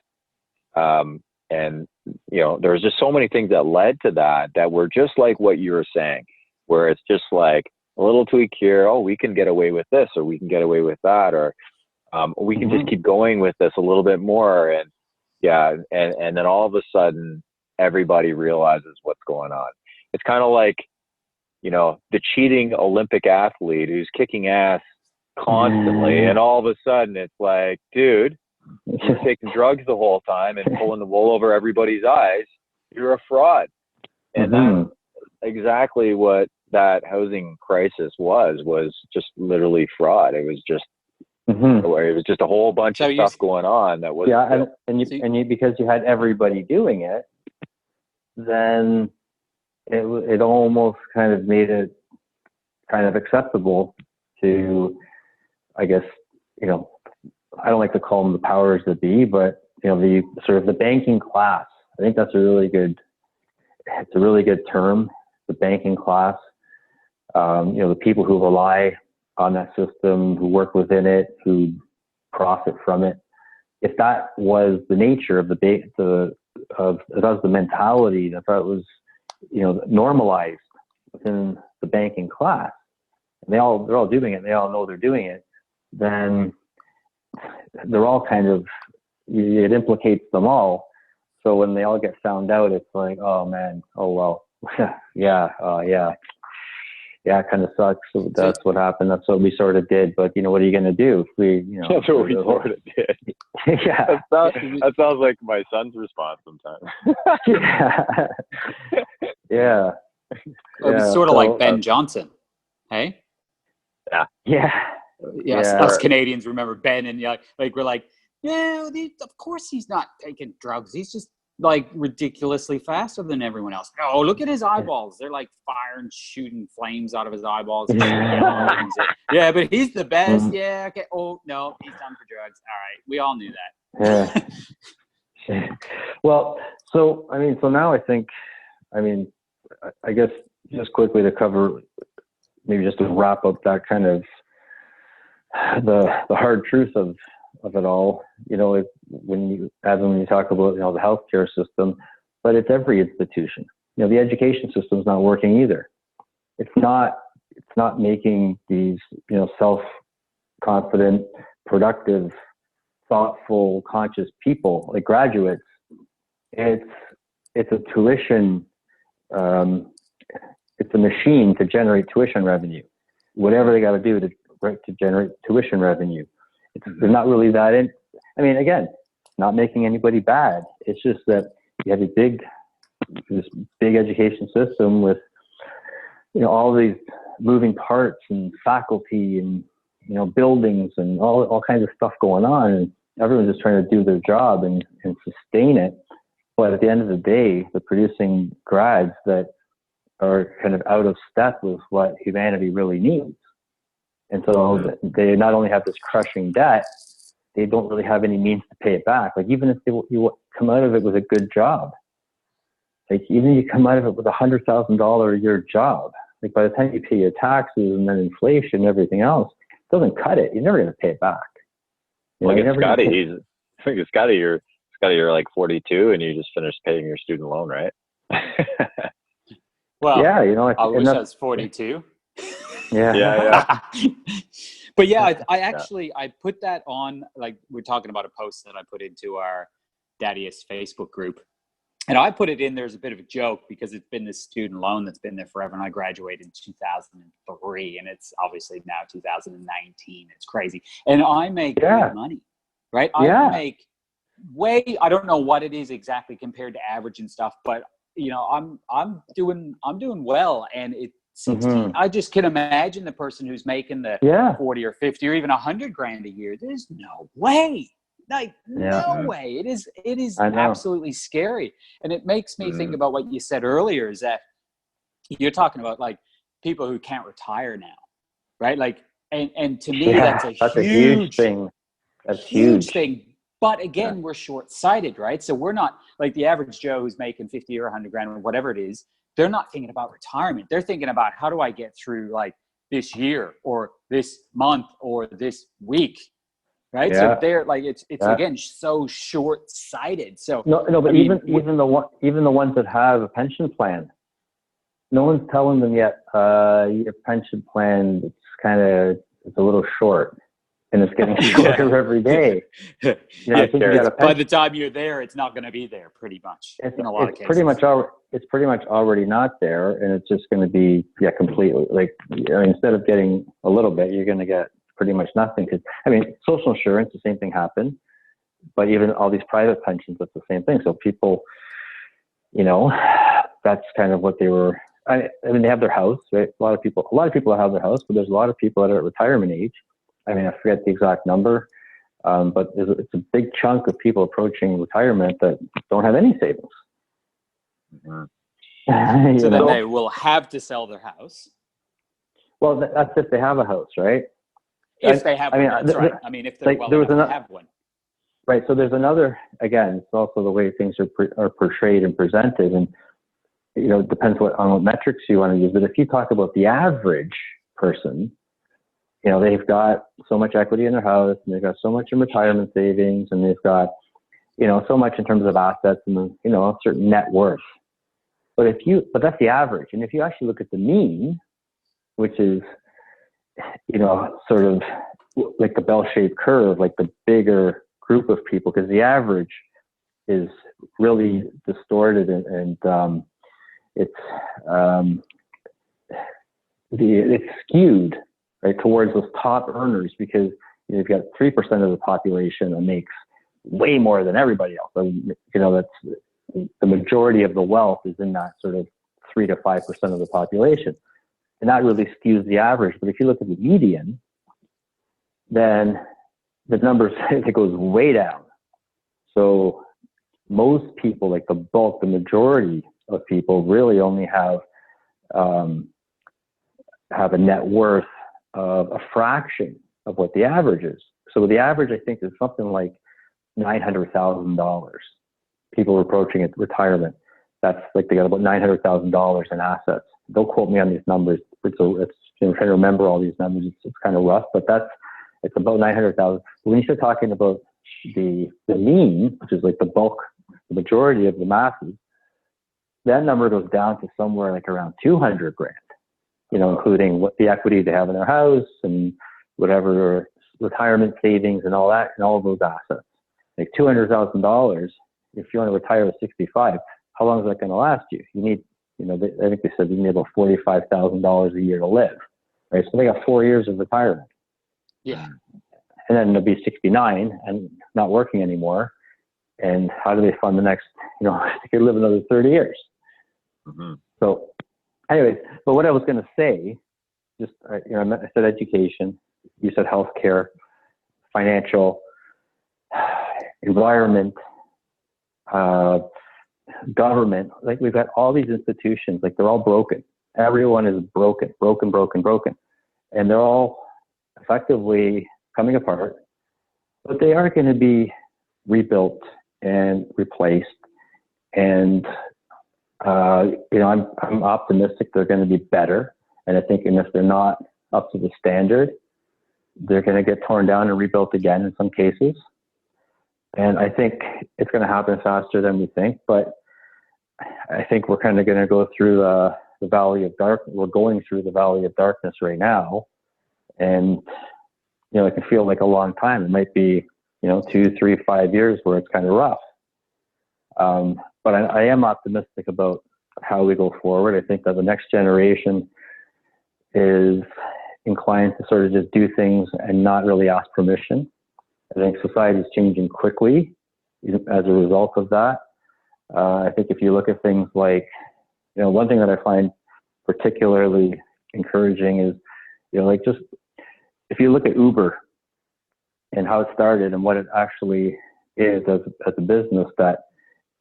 S2: there's just so many things that led to that were just like what you were saying, where it's just like a little tweak here. Oh, we can get away with this, or we can get away with that, or we can just keep going with this a little bit more. And and then all of a sudden everybody realizes what's going on. It's kind of like, the cheating Olympic athlete who's kicking ass constantly. And all of a sudden it's like, dude, you're taking drugs the whole time and pulling the wool over everybody's eyes. You're a fraud. And that's exactly what that housing crisis was just literally fraud. It was just, it was just a whole bunch of stuff going on that was.
S4: Yeah. And because you had everybody doing it, then it almost kind of made it kind of acceptable to, I guess, I don't like to call them the powers that be, but the sort of the banking class. I think that's a really good term, the banking class. The people who rely on that system, who work within it, who profit from it. If that was the nature of if that was the mentality, if that was normalized within the banking class, and they're all doing it, they all know they're doing it, then they're all kind of, it implicates them all. So when they all get found out, it's like, oh man, oh well, it kind of sucks. So that's what happened. That's what we sort of did. But what are you going to do if we,
S2: That's what we sort of did.
S4: Yeah.
S2: That sounds like my son's response sometimes.
S4: Yeah.
S3: It's sort of like Ben Johnson, hey?
S4: Yeah.
S3: Us Canadians remember Ben, and like we're like, of course he's not taking drugs. He's just like ridiculously faster than everyone else. Oh, look at his eyeballs. They're like firing, shooting flames out of his eyeballs. He's yellow. Yeah, but he's the best. Yeah, okay. Oh, no, he's done for drugs. All right. We all knew that.
S4: Yeah. Well, so now I guess just quickly to cover, maybe just to wrap up that kind of the hard truth of it all, when you talk about, the healthcare system, but it's every institution. The education system's not working either. It's not making these, self-confident, productive, thoughtful, conscious people, like graduates. It's a tuition, it's a machine to generate tuition revenue. Whatever they got to do to generate tuition revenue. They're not really that in. Again, not making anybody bad. It's just that you have this big education system with, all these moving parts and faculty and, buildings and all kinds of stuff going on. And everyone's just trying to do their job and sustain it. But at the end of the day, they're producing grads that are kind of out of step with what humanity really needs. And so they not only have this crushing debt, they don't really have any means to pay it back. Like even if you come out of it with a good job, like even if you come out of it with $100,000 a year job, like by the time you pay your taxes and then inflation and everything else, it doesn't cut it. You're never going to pay it back.
S2: Scotty, you're like 42 and you just finished paying your student loan, right?
S3: Well,
S4: yeah,
S3: I wish I was 42.
S4: Yeah.
S3: But yeah, I put that on, like we're talking about a post that I put into our Daddiest Facebook group. And I put it in there as a bit of a joke because it's been this student loan that's been there forever. And I graduated in 2003 and it's obviously now 2019. It's crazy. And I make good money, right? I make I don't know what it is exactly compared to average and stuff, but I'm doing well. And it's 16. I just can imagine the person who's making the 40 or 50 or even $100,000 a year. There's no way. No way. It is absolutely scary. And it makes me think about what you said earlier, is that you're talking about like people who can't retire now, right? Like, and to me, that's a huge thing. That's huge thing. But again, we're short-sighted, right? So we're not like the average Joe who's making 50 or 100,000 or whatever it is. They're not thinking about retirement. They're thinking about, how do I get through like this year or this month or this week, right? So they're like, it's again so short-sighted. So
S4: but even the ones that have a pension plan, no one's telling them yet. Your pension plan, it's a little short. And it's getting shorter every day.
S3: By the time you're there, it's not going to be there, pretty much. In a lot of cases,
S4: it's pretty much already not there, and it's just going to be completely like instead of getting a little bit, you're going to get pretty much nothing. Because social insurance, the same thing happened, but even all these private pensions, it's the same thing. So people, that's kind of what they were. They have their house, right? A lot of people have their house, but there's a lot of people that are at retirement age. I forget the exact number, but it's a big chunk of people approaching retirement that don't have any savings.
S3: So then they will have to sell their house.
S4: Well, that's if they have a house, right?
S3: If they have one, that's right. If they're well enough to have one.
S4: Right, so there's another, again, it's also the way things are portrayed and presented, and it depends on what metrics you want to use, but if you talk about the average person, they've got so much equity in their house, and they've got so much in retirement savings, and they've got, so much in terms of assets and, a certain net worth. But that's the average. And if you actually look at the mean, which is, sort of like the bell-shaped curve, like the bigger group of people, because the average is really distorted and it's skewed, right, towards those top earners, because you've got 3% of the population that makes way more than everybody else. That's the majority of the wealth is in that sort of 3 to 5% of the population, and that really skews the average. But if you look at the median, then the numbers it goes way down. So most people, like the bulk, the majority of people really only have a net worth of a fraction of what the average is. So the average, I think, is something like $900,000. People are approaching it retirement. That's like they got about $900,000 in assets. Don't quote me on these numbers. It's trying to remember all these numbers. It's kind of rough, but it's about 900,000. When you start talking about the mean, which is like the bulk, the majority of the masses, that number goes down to somewhere like around 200 grand. Including what the equity they have in their house and whatever retirement savings and all that, and all of those assets. Like $200,000, if you want to retire at 65, how long is that going to last you? You need, I think they said you need about $45,000 a year to live, right? So they got 4 years of retirement.
S3: Yeah.
S4: And then they'll be 69 and not working anymore. And how do they fund the next, they could live another 30 years.
S2: Mm-hmm.
S4: So anyways, but what I was going to say, just, I said education, you said healthcare, financial, environment, government. Like we've got all these institutions, like they're all broken. Everyone is broken. And they're all effectively coming apart, but they are going to be rebuilt and replaced. And I'm optimistic they're going to be better. And I think if they're not up to the standard, they're going to get torn down and rebuilt again in some cases. And I think it's going to happen faster than we think. But I think we're kind of going to go through the valley of dark. We're going through the valley of darkness right now. And, it can feel like a long time. It might be, 2, 3, 5 years where it's kind of rough. But I am optimistic about how we go forward. I think that the next generation is inclined to sort of just do things and not really ask permission. I think society is changing quickly as a result of that. I think if you look at things like, one thing that I find particularly encouraging is, just if you look at Uber and how it started and what it actually is as a business that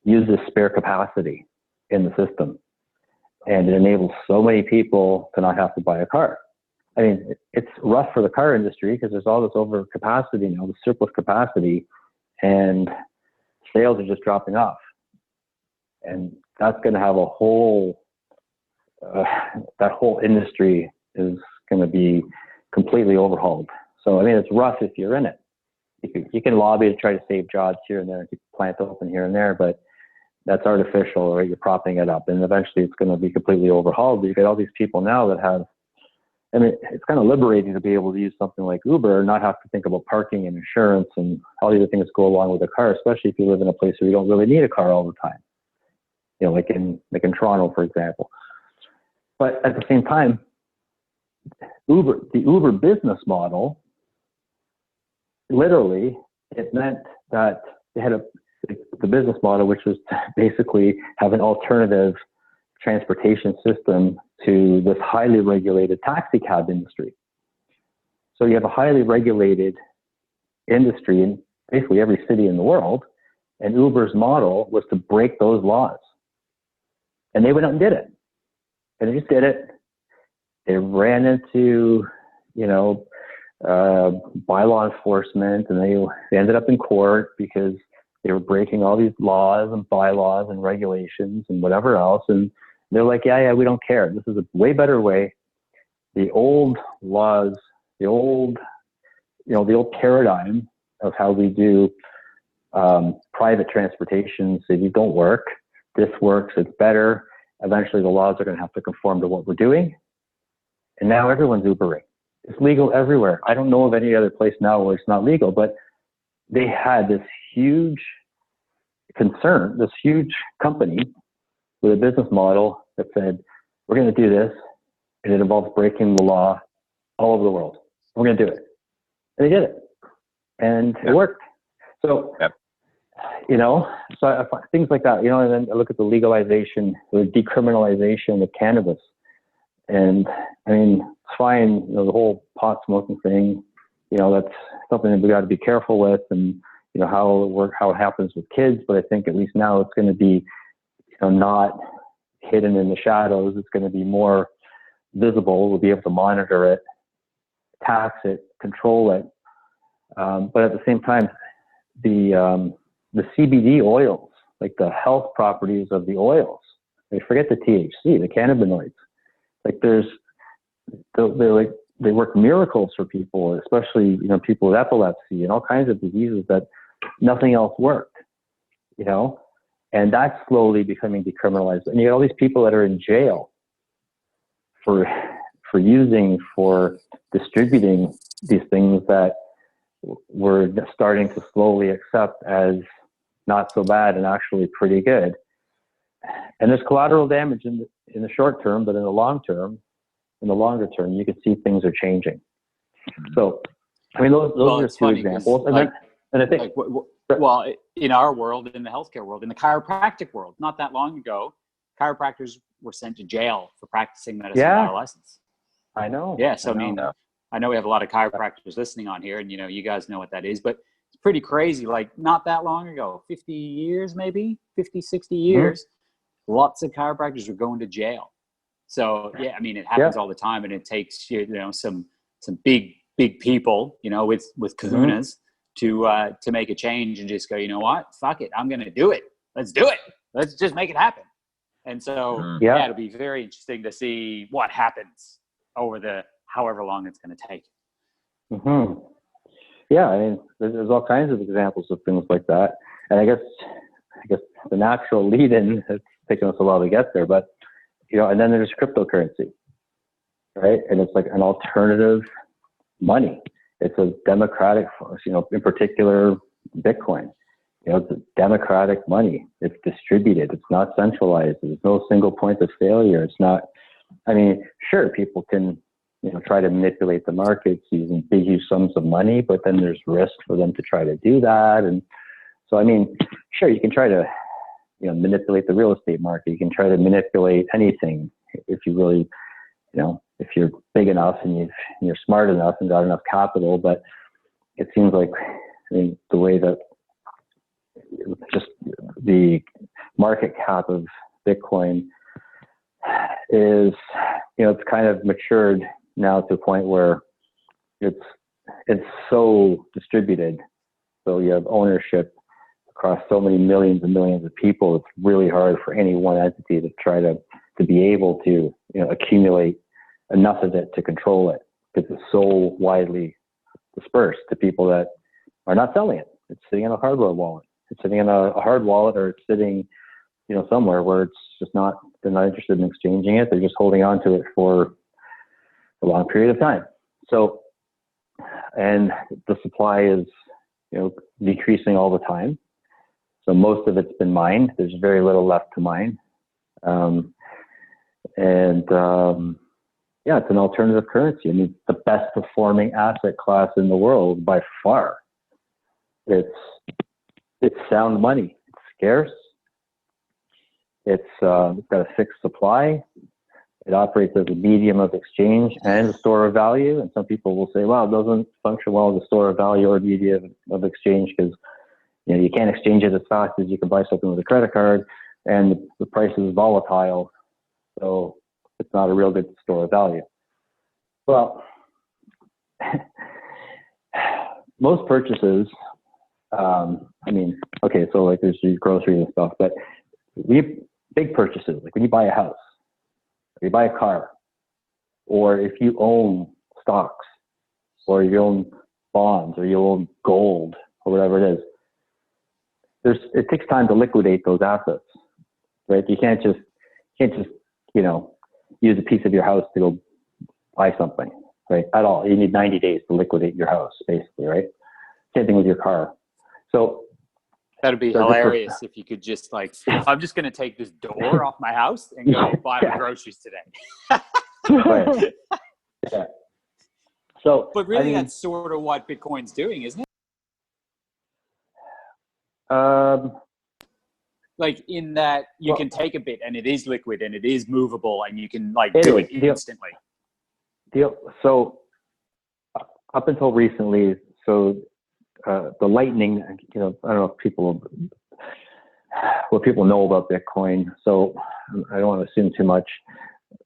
S4: uses spare capacity in the system, and it enables so many people to not have to buy a car. I mean, it's rough for the car industry because there's all this over capacity now, the surplus capacity, and sales are just dropping off. And that's going to have a whole, that whole industry is going to be completely overhauled. So, I mean, it's rough if you're in it. You can lobby to try to save jobs here and there and keep plants open here and there, but that's artificial, right? You're propping it up, and eventually it's going to be completely overhauled. But you get all these people now that have, I mean, it's kind of liberating to be able to use something like Uber and not have to think about parking and insurance and all the other things that go along with a car, especially if you live in a place where you don't really need a car all the time. Like in Toronto, for example. But at the same time, the Uber business model, literally, it meant that they had the business model, which was to basically have an alternative transportation system to this highly regulated taxi cab industry. So you have a highly regulated industry in basically every city in the world, and Uber's model was to break those laws. And they went out and did it. And they just did it. They ran into, bylaw enforcement, and they ended up in court because they were breaking all these laws and bylaws and regulations and whatever else. And they're like, yeah, we don't care. This is a way better way. The old laws, the old paradigm of how we do private transportation cities don't work. This works. It's better. Eventually, the laws are going to have to conform to what we're doing. And now everyone's Ubering. It's legal everywhere. I don't know of any other place now where it's not legal, but they had this huge concern, this huge company with a business model that said, we're going to do this, and it involves breaking the law all over the world. We're going to do it. And they did it. And it worked. So, so I find things like that, and then I look at the legalization, the decriminalization of cannabis. And I mean, it's fine, the whole pot smoking thing, that's something that we got to be careful with. And, how it works, how it happens with kids. But I think at least now it's going to be, not hidden in the shadows. It's going to be more visible. We'll be able to monitor it, tax it, control it. But at the same time, the CBD oils, like the health properties of the oils, forget the THC, the cannabinoids. Like they work miracles for people, especially, people with epilepsy and all kinds of diseases that nothing else worked, and that's slowly becoming decriminalized. And you got all these people that are in jail for distributing these things that we're starting to slowly accept as not so bad and actually pretty good. And there's collateral damage in the short term, but in the longer term, you can see things are changing. So, those are two examples. And I think,
S3: in our world, in the healthcare world, in the chiropractic world, not that long ago, chiropractors were sent to jail for practicing medicine without a license.
S4: I know.
S3: Yeah. So, I know we have a lot of chiropractors listening on here, and, you guys know what that is, but it's pretty crazy. Like, not that long ago, 50 years, maybe 50, 60 years, lots of chiropractors were going to jail. So, it happens all the time, and it takes, some big people, with kahunas to make a change and just go, you know what, fuck it, I'm going to do it. Let's do it. Let's just make it happen. And so, it'll be very interesting to see what happens over the however long it's going to take.
S4: Mm-hmm. Yeah, there's all kinds of examples of things like that. And I guess the natural lead-in, it's taken us a while to get there, but, and then there's cryptocurrency, right? And it's like an alternative money. It's a democratic, in particular, Bitcoin. It's a democratic money. It's distributed. It's not centralized. There's no single point of failure. It's not, sure, people can, try to manipulate the markets using big, huge sums of money, but then there's risk for them to try to do that. And so, sure, you can try to, manipulate the real estate market. You can try to manipulate anything if you really, if you're big enough and you're smart enough and got enough capital. But it seems like, the way that just the market cap of Bitcoin is, it's kind of matured now to a point where it's so distributed. So you have ownership across so many millions and millions of people. It's really hard for any one entity to try to be able to, accumulate enough of it to control it, because it's so widely dispersed to people that are not selling it. It's sitting in a hardware wallet. It's sitting in a hard wallet, or it's sitting, somewhere where it's just they're not interested in exchanging it. They're just holding on to it for a long period of time. So, and the supply is, decreasing all the time. So most of it's been mined. There's very little left to mine. It's an alternative currency. The best performing asset class in the world by far. It's sound money. It's scarce. It's got a fixed supply. It operates as a medium of exchange and a store of value. And some people will say, well, it doesn't function well as a store of value or medium of exchange because you can't exchange it as fast as you can buy something with a credit card, and the price is volatile. So it's not a real good store of value. Well, most purchases, so like there's groceries and stuff, but big purchases, like when you buy a house, or you buy a car, or if you own stocks, or you own bonds, or you own gold, or whatever it is, it takes time to liquidate those assets, right? You can't just use a piece of your house to go buy something, right? At all. You need 90 days to liquidate your house, basically, right? Same thing with your car. So
S3: that'd be hilarious if you could just I'm just going to take this door off my house and go buy my groceries today.
S4: Right. Yeah. So,
S3: but really, that's sort of what Bitcoin's doing, isn't it? Like in that you can take a bit and it is liquid and it is movable and you can do it instantly.
S4: So up until recently, the lightning, I don't know if what people know about Bitcoin, so I don't want to assume too much.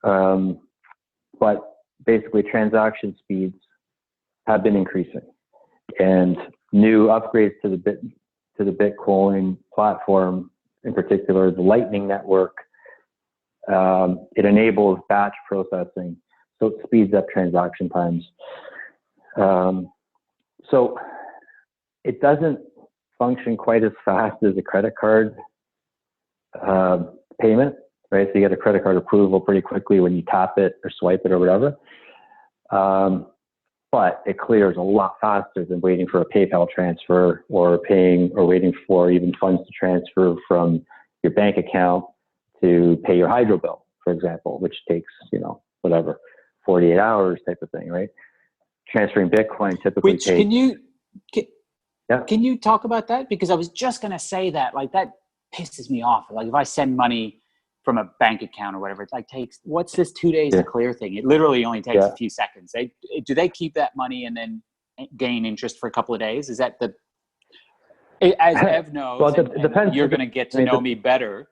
S4: But basically, transaction speeds have been increasing, and new upgrades to the Bitcoin platform, in particular, the Lightning Network, it enables batch processing, so it speeds up transaction times. So it doesn't function quite as fast as a credit card payment, right? So you get a credit card approval pretty quickly when you tap it or swipe it or whatever. But it clears a lot faster than waiting for a PayPal transfer or waiting for even funds to transfer from your bank account to pay your hydro bill, for example, which takes, 48 hours type of thing, right? Transferring Bitcoin typically takes.
S3: Can you talk about that? Because I was just going to say that, like, that pisses me off. Like, if I send money from a bank account or whatever, it takes, what's this 2 days to clear thing? It literally only takes a few seconds. Do they keep that money and then gain interest for a couple of days? Is that as Ev knows,
S4: well, it depends.
S3: You're going to get to know me better.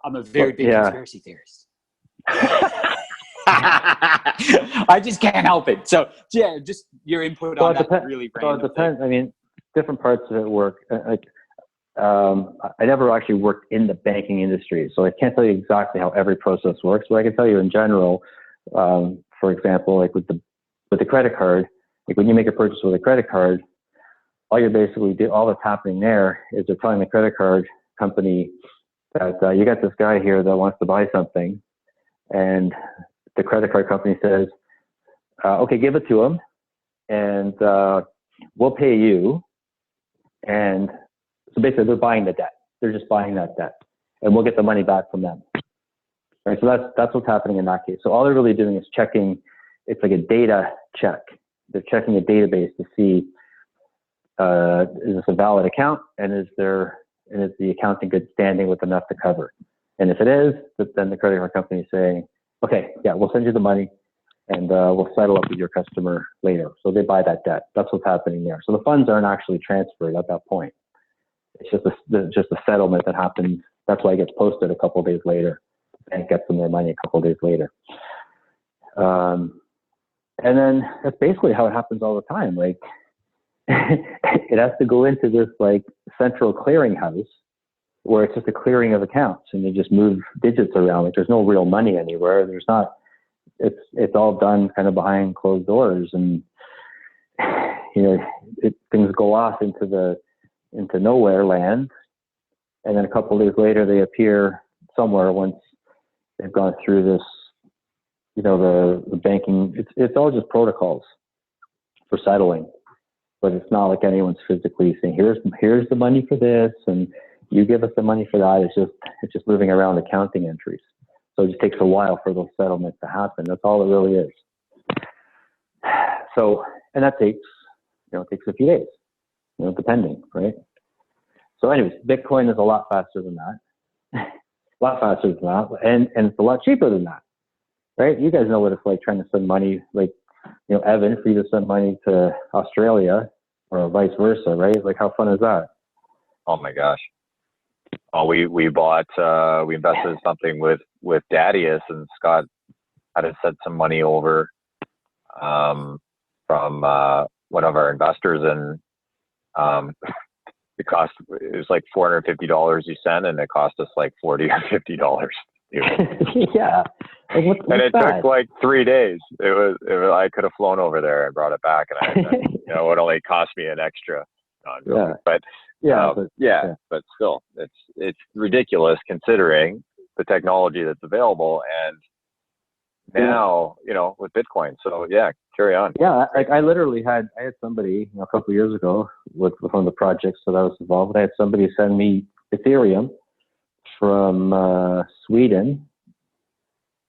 S3: I'm a very big conspiracy theorist. I just can't help it. So just your input on that really random
S4: it depends. I mean, different parts of it work. I never actually worked in the banking industry, so I can't tell you exactly how every process works, but I can tell you in general, for example, like with the credit card, like when you make a purchase with a credit card, all that's happening there is they're telling the credit card company that you got this guy here that wants to buy something, and the credit card company says, okay, give it to him, and we'll pay you. And so basically, they're buying the debt. They're just buying that debt, and we'll get the money back from them. Right. So that's what's happening in that case. So all they're really doing is checking. It's like a data check. They're checking a database to see is this a valid account, and is the account in good standing with enough to cover. And if it is, then the credit card company is saying, okay, yeah, we'll send you the money, and we'll settle up with your customer later. So they buy that debt. That's what's happening there. So the funds aren't actually transferred at that point. It's just a settlement that happens. That's why it gets posted a couple of days later. The bank gets them their money a couple of days later. And then that's basically how it happens all the time. Like it has to go into this like central clearinghouse where it's just a clearing of accounts, and they just move digits around. Like there's no real money anywhere. There's not. It's all done kind of behind closed doors, and things go off into nowhere land, and then a couple of days later they appear somewhere once they've gone through this. The banking. It's all just protocols for settling, but it's not like anyone's physically saying here's the money for this and you give us the money for that. It's just moving around accounting entries. So it just takes a while for those settlements to happen. That's all it really is. So, and that takes a few days, depending, right? So anyways, Bitcoin is a lot faster than that. And it's a lot cheaper than that, right? You guys know what it's like trying to send money, like, Evan, for you to send money to Australia or vice versa, right? Like, how fun is that?
S2: Oh my gosh. Oh, we invested in something with Dadius, and Scott had to send some money over from one of our investors, and it was like $450 you sent, and it cost us like $40 or $50.
S4: Yeah. Like, what's
S2: and it
S4: that?
S2: took like 3 days. It was I could have flown over there and brought it back, and it would only cost me an extra.
S4: Yeah.
S2: But still, it's ridiculous considering the technology that's available, and now with Bitcoin. So yeah, carry on.
S4: Yeah, like I had somebody a couple of years ago with one of the projects that I was involved with. I had somebody send me Ethereum from Sweden,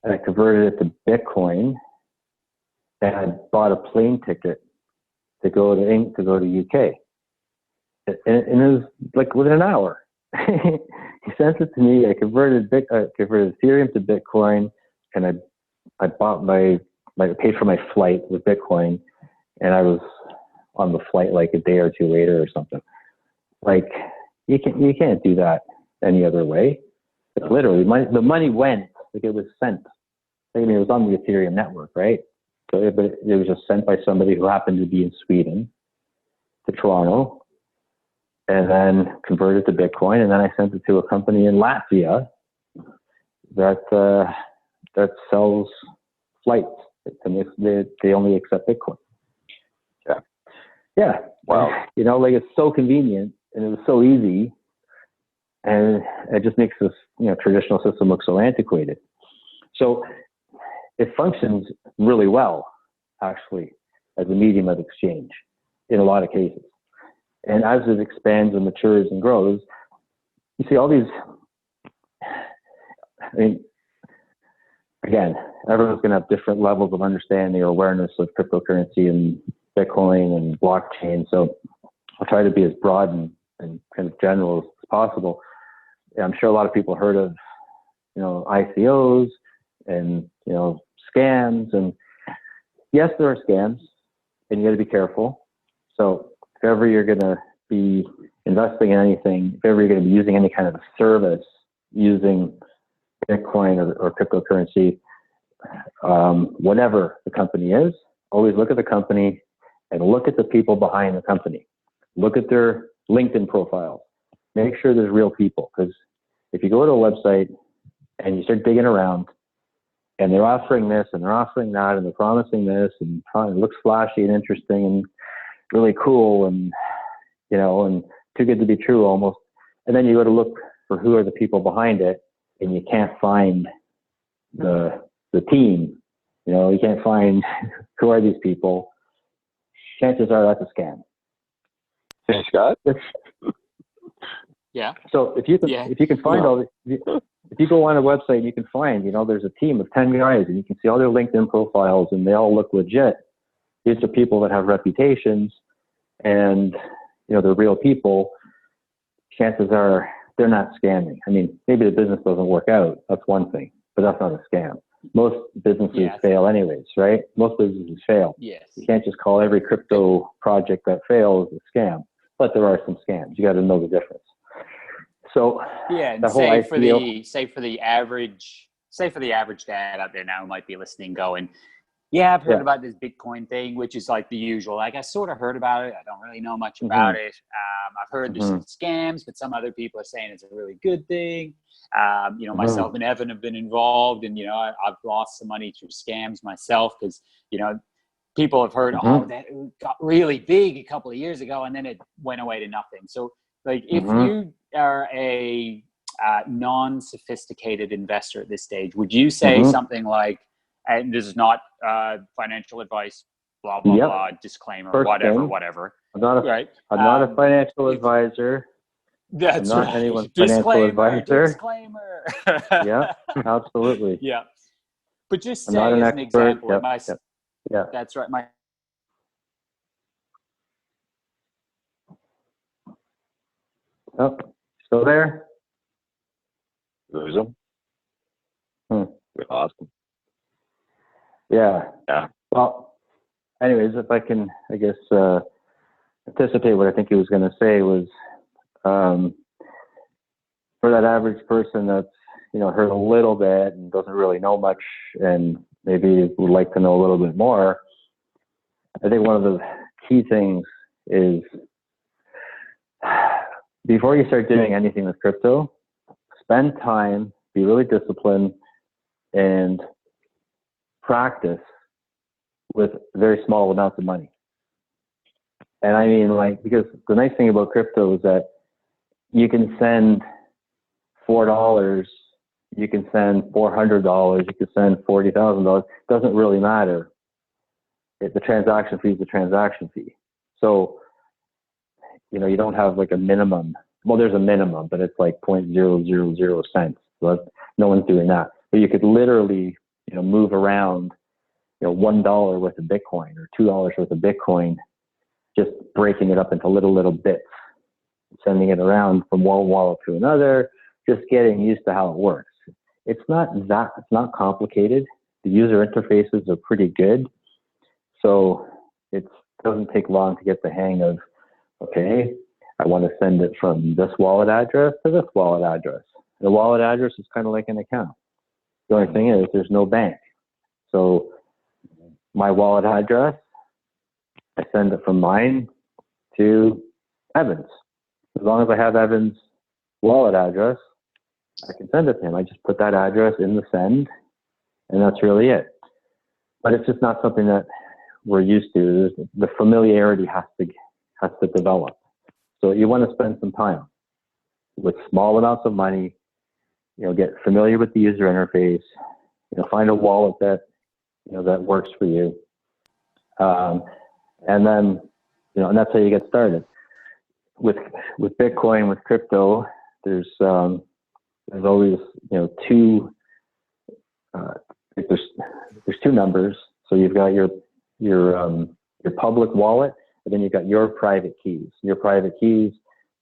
S4: and I converted it to Bitcoin, and I bought a plane ticket to go to UK. And it was like within an hour. He sent it to me. I converted Ethereum to Bitcoin, and I bought paid for my flight with Bitcoin, and I was on the flight like a day or two later or something. Like you can't do that any other way. It's literally the money went, like it was sent. I mean, it was on the Ethereum network, right? So it was just sent by somebody who happened to be in Sweden to Toronto, and then converted to Bitcoin, and then I sent it to a company in Latvia that sells flights. They only accept Bitcoin. Yeah.
S2: Wow.
S4: You know, like it's so convenient and it was so easy, and it just makes this, you know, traditional system look so antiquated. So it functions really well, actually, as a medium of exchange in a lot of cases. And as it expands and matures and grows, you see all these, I mean, again, everyone's going to have different levels of understanding or awareness of cryptocurrency and Bitcoin and blockchain. So I'll try to be as broad and kind of general as possible. I'm sure a lot of people heard of, you know, ICOs and, you know, scams. And yes, there are scams, and you got to be careful. So if ever you're going to be investing in anything, if ever you're going to be using any kind of a service using Bitcoin or cryptocurrency, whatever the company is, always look at the company and look at the people behind the company. Look at their LinkedIn profiles. Make sure there's real people, because if you go to a website and you start digging around and they're offering this and they're offering that and they're promising this and it looks flashy and interesting and really cool and, you know, and too good to be true almost. And then you go to look for who are the people behind it, and you can't find the team. You know, you can't find who are these people. Chances are that's a scam.
S2: Hey, Scott.
S3: Yeah.
S4: So if you can find all this, if you go on a website, you can find, you know, there's a team of 10 guys and you can see all their LinkedIn profiles and they all look legit. These are people that have reputations and, you know, they're real people. Chances are they're not scamming. I mean, maybe the business doesn't work out. That's one thing, but that's not a scam. Most businesses fail anyways, right? Most businesses fail.
S3: Yes.
S4: You can't just call every crypto project that fails a scam, but there are some scams. You got to know the difference. So
S3: yeah, and
S4: the whole
S3: say for the average dad out there now who might be listening, going, yeah, I've heard about this Bitcoin thing, which is like the usual. Like I sort of heard about it. I don't really know much about it. I've heard there's some scams, but some other people are saying it's a really good thing. You know, myself and Evan have been involved, and, you know, I've lost some money through scams myself because, you know, people have heard, oh, that got really big a couple of years ago, and then it went away to nothing. So, like, if you are a non-sophisticated investor at this stage, would you say something like, and this is not financial advice, blah, blah, blah, disclaimer,
S4: First
S3: whatever.
S4: I'm not a financial advisor.
S3: That's
S4: I'm not
S3: right.
S4: anyone's financial advisor.
S3: Disclaimer.
S4: Yeah, absolutely.
S3: Yeah. But just
S4: I'm
S3: say
S4: not an
S3: as an
S4: expert.
S3: example,
S4: Yeah.
S3: That's right.
S4: Oh, still there?
S2: Lose them. We lost them.
S4: Yeah.
S2: Yeah.
S4: Well, anyways, if I can, I guess, anticipate what I think he was going to say was, for that average person that's, you know, heard a little bit and doesn't really know much and maybe would like to know a little bit more, I think one of the key things is before you start doing anything with crypto, spend time, be really disciplined, and practice with very small amounts of money. And I mean, like, because the nice thing about crypto is that you can send $4, you can send $400, you can send $40,000. Doesn't really matter. The transaction fee is the transaction fee. So, you know, you don't have like a minimum. Well, there's a minimum, but it's like 0.000 cents. So no one's doing that. But you could literally, you know, move around, you know, $1 worth of Bitcoin or $2 worth of Bitcoin, just breaking it up into little bits, sending it around from one wallet to another, just getting used to how it works. It's not complicated. The user interfaces are pretty good. So it's doesn't take long to get the hang of, okay, I want to send it from this wallet address to this wallet address. The wallet address is kind of like an account. The only thing is there's no bank. So my wallet address, I send it from mine to Evan's. As long as I have Evan's wallet address, I can send it to him. I just put that address in the send, and that's really it. But it's just not something that we're used to. The familiarity has to develop. So you want to spend some time with small amounts of money, get familiar with the user interface, find a wallet that, that works for you. And then, and that's how you get started. With Bitcoin, with crypto, there's always, there's two numbers. So you've got your public wallet, and then you've got your private keys. Your private keys,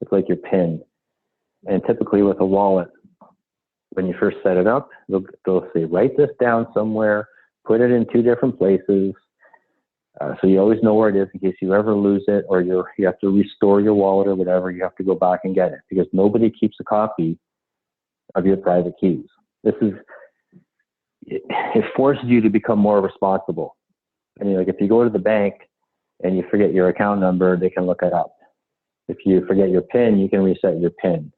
S4: it's like your PIN. And typically with a wallet, when you first set it up, they'll say, write this down somewhere, put it in two different places, so you always know where it is in case you ever lose it, or you have to restore your wallet or whatever. You have to go back and get it, because nobody keeps a copy of your private keys. It forces you to become more responsible. I mean, like if you go to the bank and you forget your account number, they can look it up. If you forget your PIN, you can reset your PIN.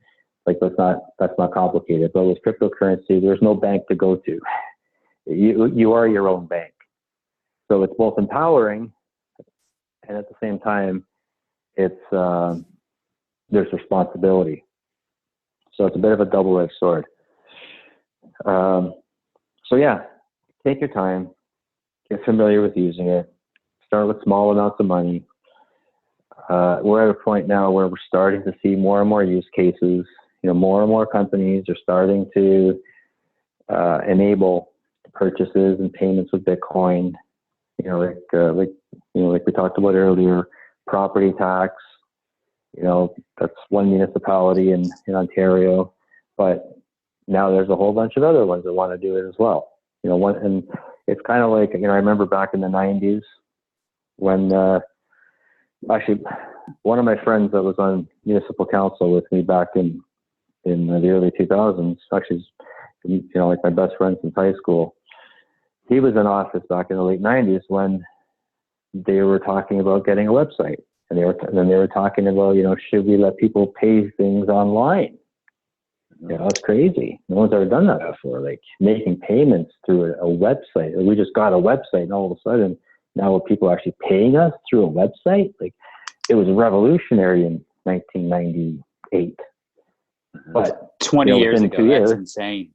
S4: Like that's not complicated. But with cryptocurrency, there's no bank to go to. You are your own bank. So it's both empowering, and at the same time, there's responsibility. So it's a bit of a double-edged sword. So yeah, take your time, get familiar with using it, start with small amounts of money. We're at a point now where we're starting to see more and more use cases. More and more companies are starting to enable purchases and payments with Bitcoin. Like we talked about earlier, property tax. That's one municipality in Ontario, but now there's a whole bunch of other ones that want to do it as well. And it's kind of like, I remember back in the 90s when actually one of my friends that was on municipal council with me back in the early 2000s, actually, like my best friend since high school. He was in office back in the late 90s when they were talking about getting a website, and they were talking about, should we let people pay things online? That's crazy. No one's ever done that before. Like making payments through a website. We just got a website, and all of a sudden now are people actually paying us through a website? Like it was revolutionary in 1998. But
S3: 20 years ago, that's insane.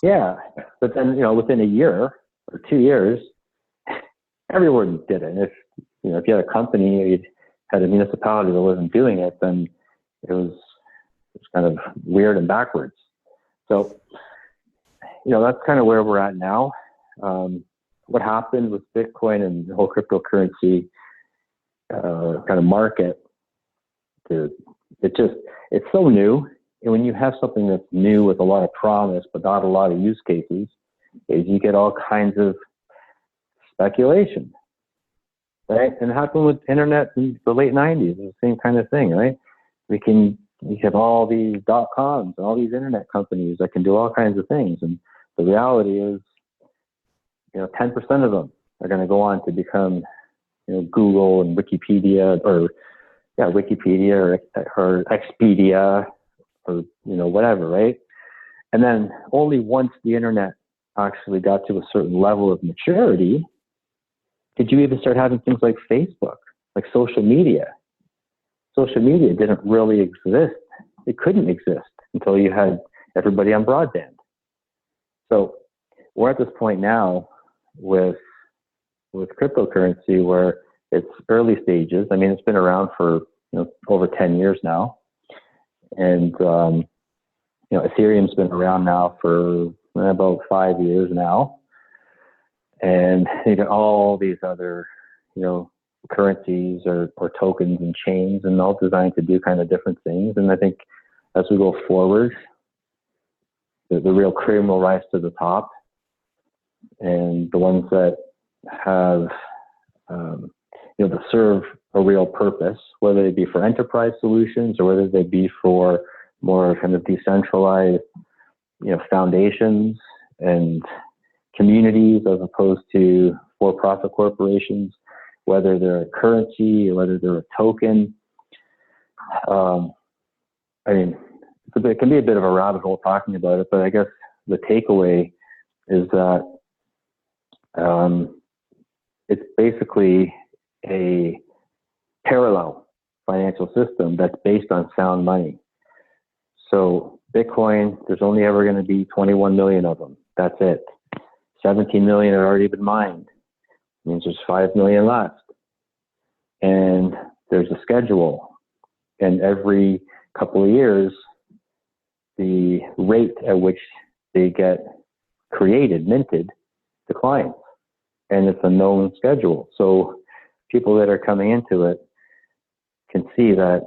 S4: Yeah, but then within a year or 2 years, everyone did it. And if you had a company or you had a municipality that wasn't doing it, then it was kind of weird and backwards. So that's kind of where we're at now. What happened with Bitcoin and the whole cryptocurrency kind of market? It's so new. And when you have something that's new with a lot of promise, but not a lot of use cases, is you get all kinds of speculation, right? And it happened with internet in the late 90s. It's the same kind of thing, right? You have all these .coms and all these internet companies that can do all kinds of things. And the reality is, 10% of them are going to go on to become, Google and Wikipedia or Expedia, or whatever, right? And then only once the internet actually got to a certain level of maturity did you even start having things like Facebook, like social media. Social media didn't really exist. It couldn't exist until you had everybody on broadband. So we're at this point now with cryptocurrency where it's early stages. I mean, it's been around for over 10 years now. And, Ethereum's been around now for about 5 years now. And you got all these other, currencies or tokens and chains, and all designed to do kind of different things. And I think as we go forward, the real cream will rise to the top. And the ones that have, to serve a real purpose, whether they be for enterprise solutions or whether they be for more kind of decentralized, foundations and communities as opposed to for-profit corporations, whether they're a currency or whether they're a token. It can be a bit of a rabbit hole talking about it, but I guess the takeaway is that it's basically a parallel financial system that's based on sound money. So Bitcoin, there's only ever going to be 21 million of them. That's it. 17 million have already been mined. It means there's 5 million left. And there's a schedule. And every couple of years, the rate at which they get created, minted, declines. And it's a known schedule. So people that are coming into it can see that,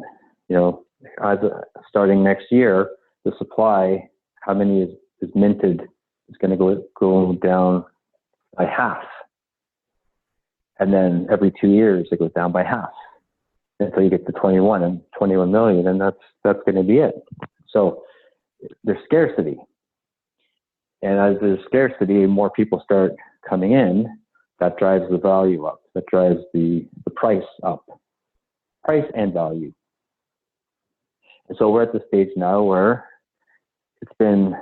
S4: starting next year, the supply, how many is minted, is going to go down by half. And then every 2 years, it goes down by half until you get to 21 million, and that's going to be it. So there's scarcity. And as there's scarcity, more people start coming in, that drives the value up. That drives the price up. Price and value. And so we're at the stage now where it's been,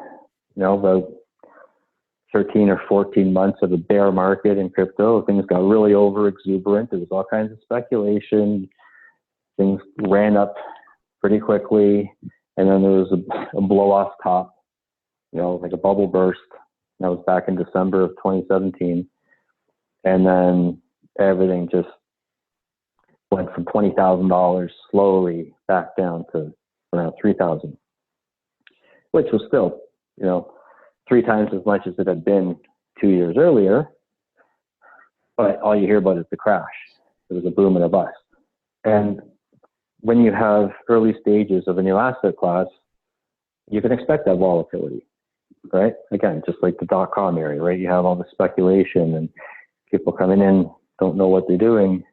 S4: about 13 or 14 months of a bear market in crypto. Things got really over exuberant. There was all kinds of speculation. Things ran up pretty quickly. And then there was a blow off top, like a bubble burst. That was back in December of 2017. And then everything just went from $20,000 slowly back down to around $3,000, which was still, 3 times as much as it had been 2 years earlier. But all you hear about is the crash. It was a boom and a bust. And when you have early stages of a new asset class, you can expect that volatility, right? Again, just like the .com area, right? You have all the speculation and people coming in don't know what they're doing,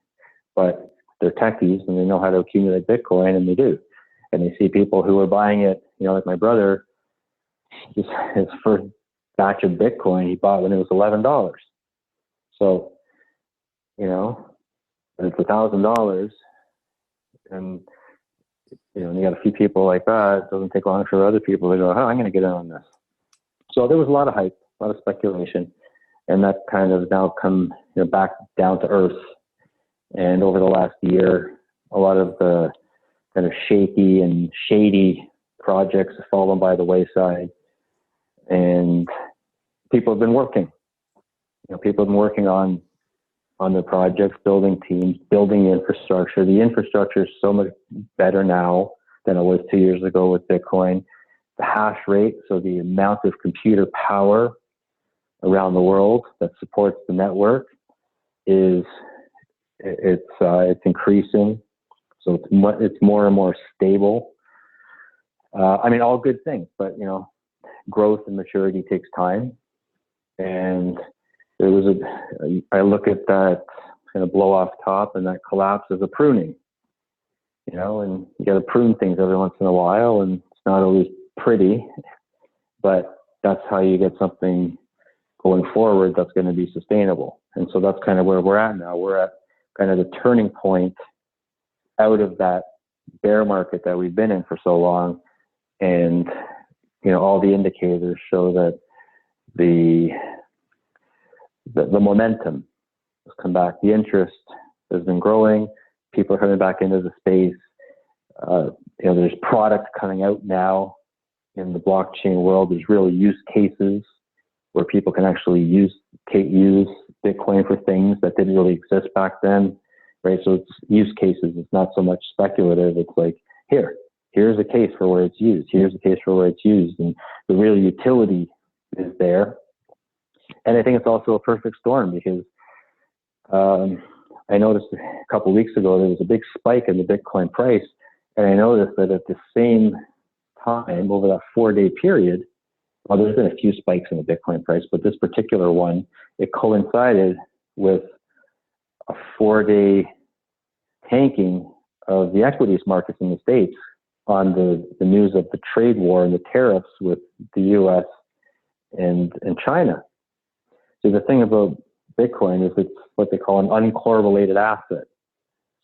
S4: but they're techies and they know how to accumulate Bitcoin, and they do. And they see people who are buying it, like my brother, his first batch of Bitcoin he bought when it was $11. So, it's $1,000, and you got a few people like that. It doesn't take long for other people to go, "Oh, I'm going to get in on this." So there was a lot of hype, a lot of speculation, and that kind of now come back down to earth. And over the last year, a lot of the kind of shaky and shady projects have fallen by the wayside, and people have been working. People have been working on the projects, building teams, building infrastructure. The infrastructure is so much better now than it was 2 years ago with Bitcoin. The hash rate, so the amount of computer power around the world that supports the network, it's increasing. So it's more and more stable. All good things, but growth and maturity takes time. And there was I look at that kind of blow off top and that collapse as a pruning, and you got to prune things every once in a while, and it's not always pretty, but that's how you get something going forward that's going to be sustainable. And so that's kind of where we're at now. We're at kind of the turning point out of that bear market that we've been in for so long. And, all the indicators show that the momentum has come back. The interest has been growing. People are coming back into the space. There's products coming out now in the blockchain world. There's real use cases where people can actually use Bitcoin for things that didn't really exist back then, right? So it's use cases. It's not so much speculative. It's like, here's a case for where it's used. Here's a case for where it's used. And the real utility is there. And I think it's also a perfect storm because I noticed a couple of weeks ago there was a big spike in the Bitcoin price. And I noticed that at the same time, over that 4-day period, well, there's been a few spikes in the Bitcoin price, but this particular one, it coincided with a 4-day tanking of the equities markets in the States on the news of the trade war and the tariffs with the U.S. and China. So the thing about Bitcoin is it's what they call an uncorrelated asset.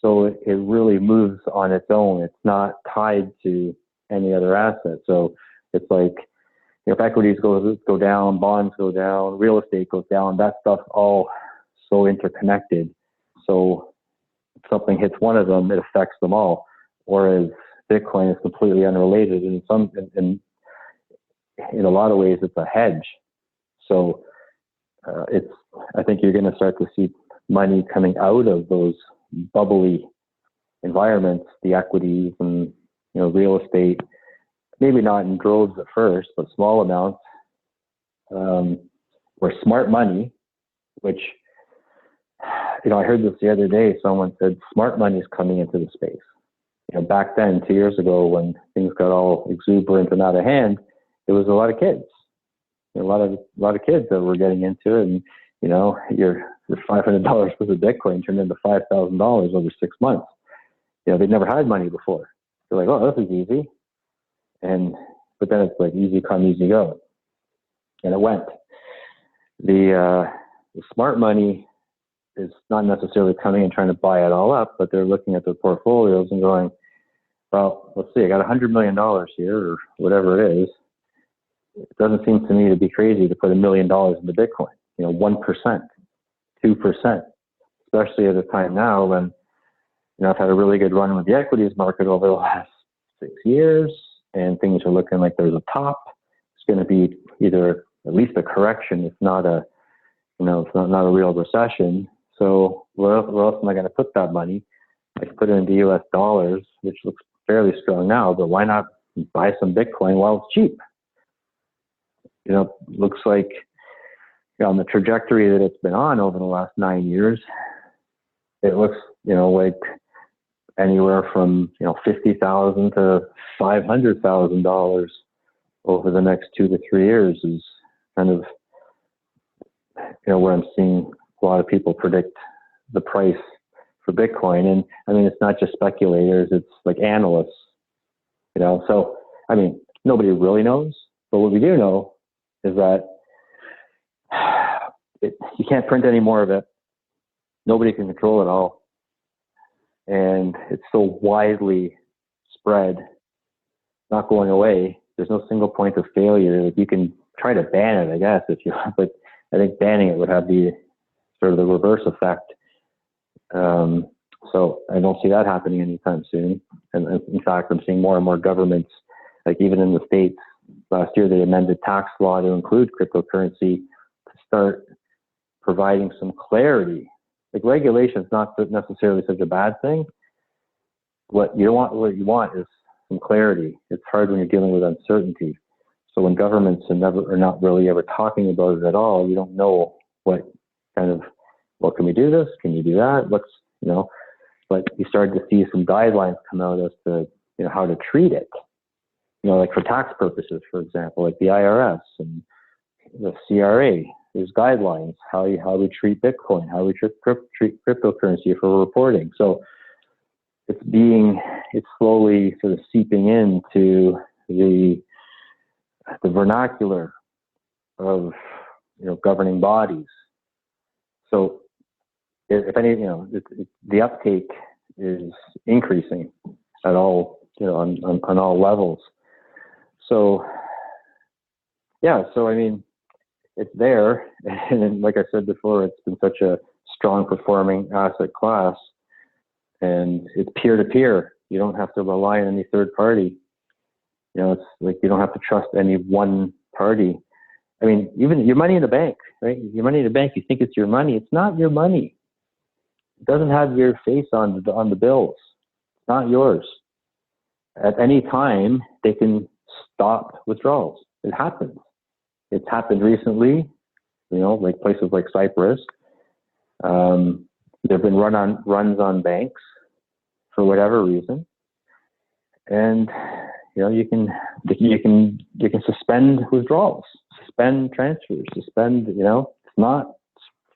S4: So it really moves on its own. It's not tied to any other asset. So it's like, if equities go down, bonds go down, real estate goes down, that stuff's all so interconnected. So if something hits one of them, it affects them all. Whereas Bitcoin is completely unrelated, and in a lot of ways, it's a hedge. So I think you're going to start to see money coming out of those bubbly environments, the equities and real estate. Maybe not in droves at first, but small amounts. Or smart money, which I heard this the other day. Someone said smart money is coming into the space. Back then, 2 years ago, when things got all exuberant and out of hand, it was a lot of kids. A lot of kids that were getting into it, and your $500 worth of Bitcoin turned into $5,000 over 6 months. They'd never had money before. They're like, oh, this is easy. But then it's like easy come, easy go. And it went. The smart money is not necessarily coming and trying to buy it all up, but they're looking at their portfolios and going, well, let's see, I got $100 million here, or whatever it is. It doesn't seem to me to be crazy to put $1 million into Bitcoin. 1%, 2%, especially at a time now when, I've had a really good run with the equities market over the last 6 years, and things are looking like there's a top. It's going to be either at least a correction, if not a, it's not a real recession. So where else am I going to put that money? I can put it into US dollars, which looks fairly strong now, but why not buy some Bitcoin while it's cheap? Looks like on the trajectory that it's been on over the last 9 years, it looks, like anywhere from, $50,000 to $500,000 over the next 2 to 3 years is kind of, where I'm seeing a lot of people predict the price for Bitcoin. And I mean, it's not just speculators, it's like analysts, so, I mean, nobody really knows, but what we do know is that you can't print any more of it. Nobody can control it all. And it's so widely spread, not going away. There's no single point of failure. You can try to ban it, I guess, if you want, but I think banning it would have the sort of the reverse effect. So I don't see that happening anytime soon. And in fact, I'm seeing more and more governments, like even in the States, last year they amended tax law to include cryptocurrency to start providing some clarity. Like regulation is not necessarily such a bad thing. What you want is some clarity. It's hard when you're dealing with uncertainty. So when governments are not really ever talking about it at all, you don't know what can we do this? Can you do that? But you started to see some guidelines come out as to, how to treat it. Like for tax purposes, for example, like the IRS and the CRA, there's guidelines, how we treat Bitcoin, how we treat cryptocurrency for reporting. So it's slowly sort of seeping into the vernacular of, governing bodies. So if any, the uptake is increasing at all, on all levels. So, yeah, so I mean, it's there. And then, like I said before, it's been such a strong performing asset class, and it's peer to peer. You don't have to rely on any third party. It's like you don't have to trust any one party. I mean, even your money in the bank, right? Your money in the bank, you think it's your money. It's not your money. It doesn't have your face on the bills. It's not yours. At any time, they can stop withdrawals. It happens. It's happened recently, like places like Cyprus. There have been runs on banks for whatever reason, and you can suspend withdrawals, suspend transfers, it's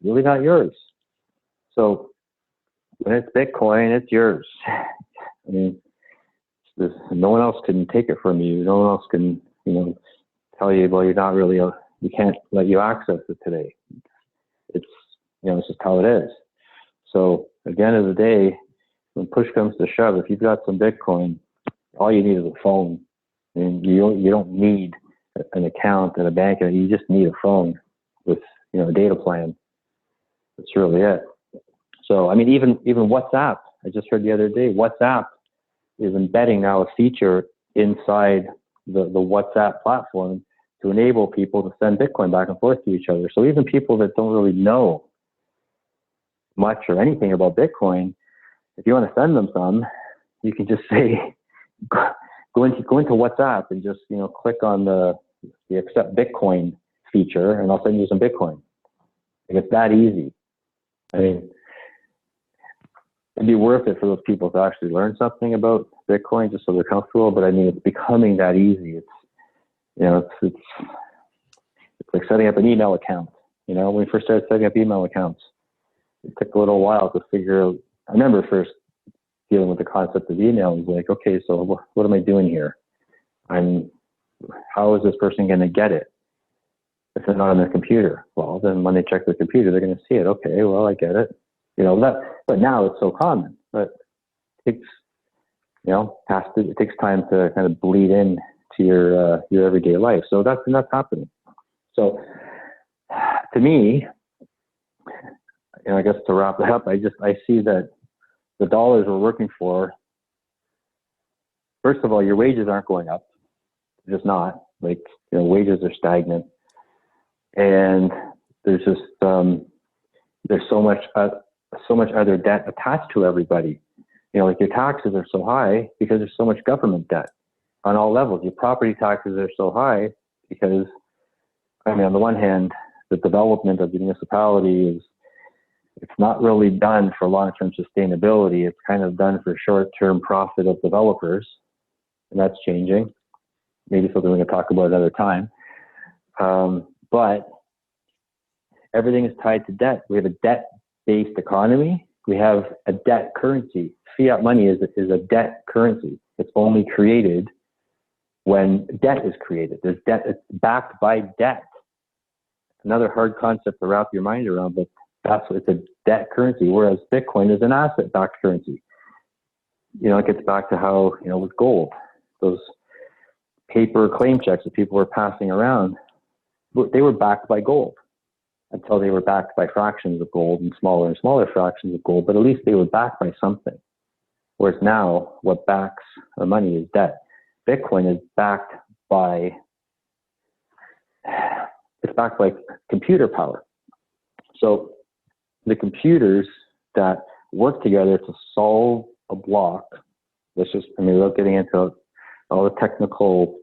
S4: really not yours. So when it's Bitcoin, it's yours. I mean, no one else can take it from you. No one else can, tell you, well, you're not really, we can't let you access it today. It's, it's just how it is. So at the end of the day, when push comes to shove, if you've got some Bitcoin, all you need is a phone. I mean, you don't need an account and a bank. You just need a phone with, a data plan. That's really it. So, I mean, even WhatsApp, I just heard the other day, WhatsApp is embedding now a feature inside the WhatsApp platform to enable people to send Bitcoin back and forth to each other. So even people that don't really know much or anything about Bitcoin, if you want to send them some, you can just say, go into WhatsApp and just, click on the accept Bitcoin feature, and I'll send you some Bitcoin. It's that easy. I mean, it'd be worth it for those people to actually learn something about Bitcoin just so they're comfortable. But I mean, it's becoming that easy. It's like setting up an email account. When we first started setting up email accounts, it took a little while to figure out. I remember first dealing with the concept of email. It was like, okay, so what am I doing here? How is this person going to get it if they're not on their computer? Well, then when they check their computer, they're going to see it. Okay, well, I get it. But now it's so common. But it takes, it takes time to kind of bleed in to your everyday life. So that's happening. So to me, I guess to wrap it up, I see that the dollars we're working for, first of all, your wages aren't going up. They're just not. Like, wages are stagnant. And there's just, there's so much other debt attached to everybody. Like your taxes are so high because there's so much government debt on all levels. Your property taxes are so high because, on the one hand, the development of the municipality it's not really done for long-term sustainability. It's kind of done for short-term profit of developers, and that's changing. Maybe something we're going to talk about another time. But everything is tied to debt. We have a debt-based economy. We have a debt currency. Fiat money is a debt currency. It's only created when debt is created. There's debt. It's backed by debt. Another hard concept to wrap your mind around, but it's a debt currency, whereas Bitcoin is an asset-backed currency. It gets back to how, with gold, those paper claim checks that people were passing around, they were backed by gold until they were backed by fractions of gold and smaller fractions of gold, but at least they were backed by something. Whereas now, what backs the money is debt. Bitcoin is backed by computer power. So the computers that work together to solve a block, without getting into all the technical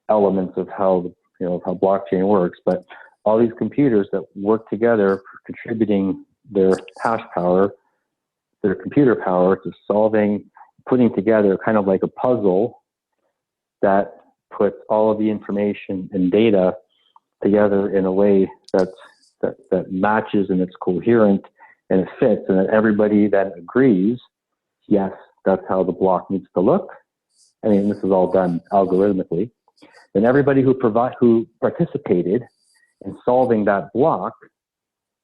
S4: elements of how blockchain works, but all these computers that work together, contributing their hash power, their computer power to putting together kind of like a puzzle that puts all of the information and data together in a way that matches and it's coherent and it fits, and that everybody then agrees, yes, that's how the block needs to look. This is all done algorithmically. Then everybody who participated in solving that block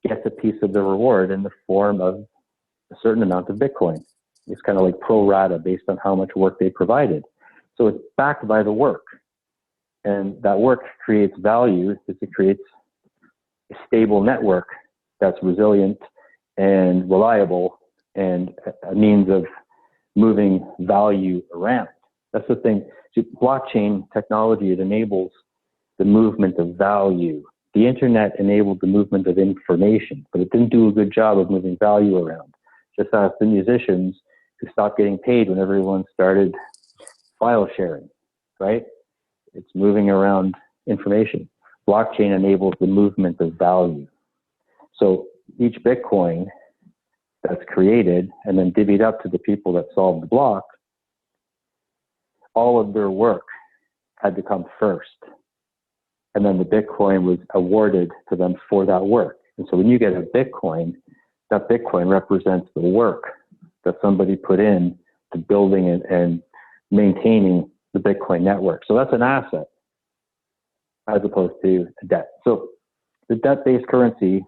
S4: gets a piece of the reward in the form of a certain amount of Bitcoin. It's kind of like pro rata based on how much work they provided. So it's backed by the work. And that work creates value because it creates a stable network that's resilient and reliable and a means of moving value around. That's the thing. Blockchain technology, it enables the movement of value. The internet enabled the movement of information, but it didn't do a good job of moving value around. Just as the musicians who stopped getting paid when everyone started file sharing, right? It's moving around information. Blockchain enables the movement of value. So each Bitcoin that's created and then divvied up to the people that solved the block, all of their work had to come first. And then the Bitcoin was awarded to them for that work. And so when you get a Bitcoin, that Bitcoin represents the work that somebody put in to building it and maintaining the Bitcoin network. So that's an asset as opposed to a debt. So the debt-based currency,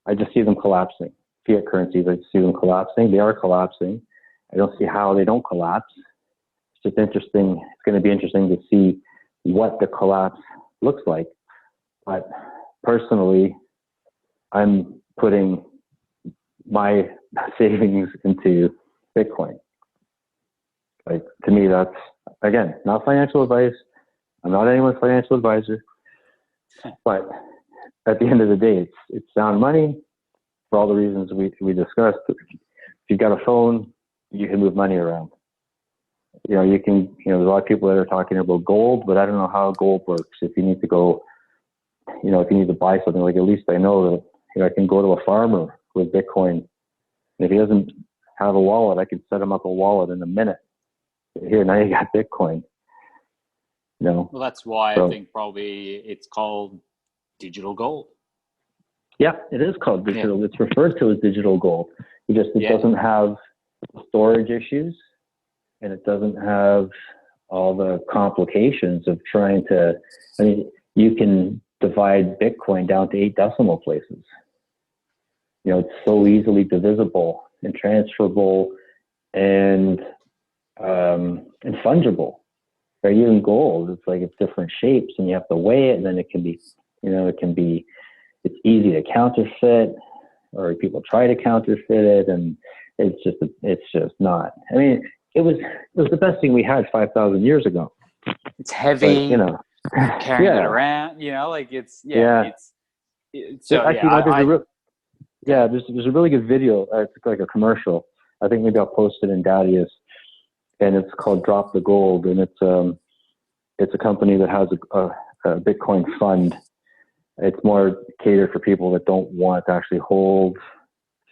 S4: I just see them collapsing. Fiat currencies, I just see them collapsing. They are collapsing. I don't see how they don't collapse. It's just interesting. It's going to be interesting to see what the collapse looks like. But personally, I'm putting my savings into Bitcoin. Like, to me, that's, again, not financial advice. I'm not anyone's financial advisor. But at the end of the day, it's sound money for all the reasons we discussed. If you've got a phone, you can move money around. You know, you can, you know, there's a lot of people that are talking about gold, but I don't know how gold works. If you need to go, you know, if you need to buy something, like, at least I know that, you know, I can go to a farmer with Bitcoin. And if he doesn't have a wallet, I can set him up a wallet in a minute. Here, now you got Bitcoin. You know?
S3: Well, that's why
S4: So,
S3: I think probably it's called digital gold.
S4: yeah, it is called digital. Yeah. It's referred to as digital gold. It doesn't have storage issues, and it doesn't have all the complications of trying to, I mean, you can divide Bitcoin down to 8 decimal places. You know, it's so easily divisible and transferable and fungible. Right? Even gold, it's like it's different shapes, and you have to weigh it, and then it can be, you know, it's easy to counterfeit, or people try to counterfeit it, and it's just not. I mean, it was the best thing we had 5,000 years ago.
S3: It's heavy,
S4: but, you know,
S3: carrying it around, you know, like it's so
S4: actually, there's a really good video. It's like a commercial. I think maybe I'll post it in Dadius, and it's called Drop the Gold, and it's a company that has a Bitcoin fund. It's more catered for people that don't want to actually hold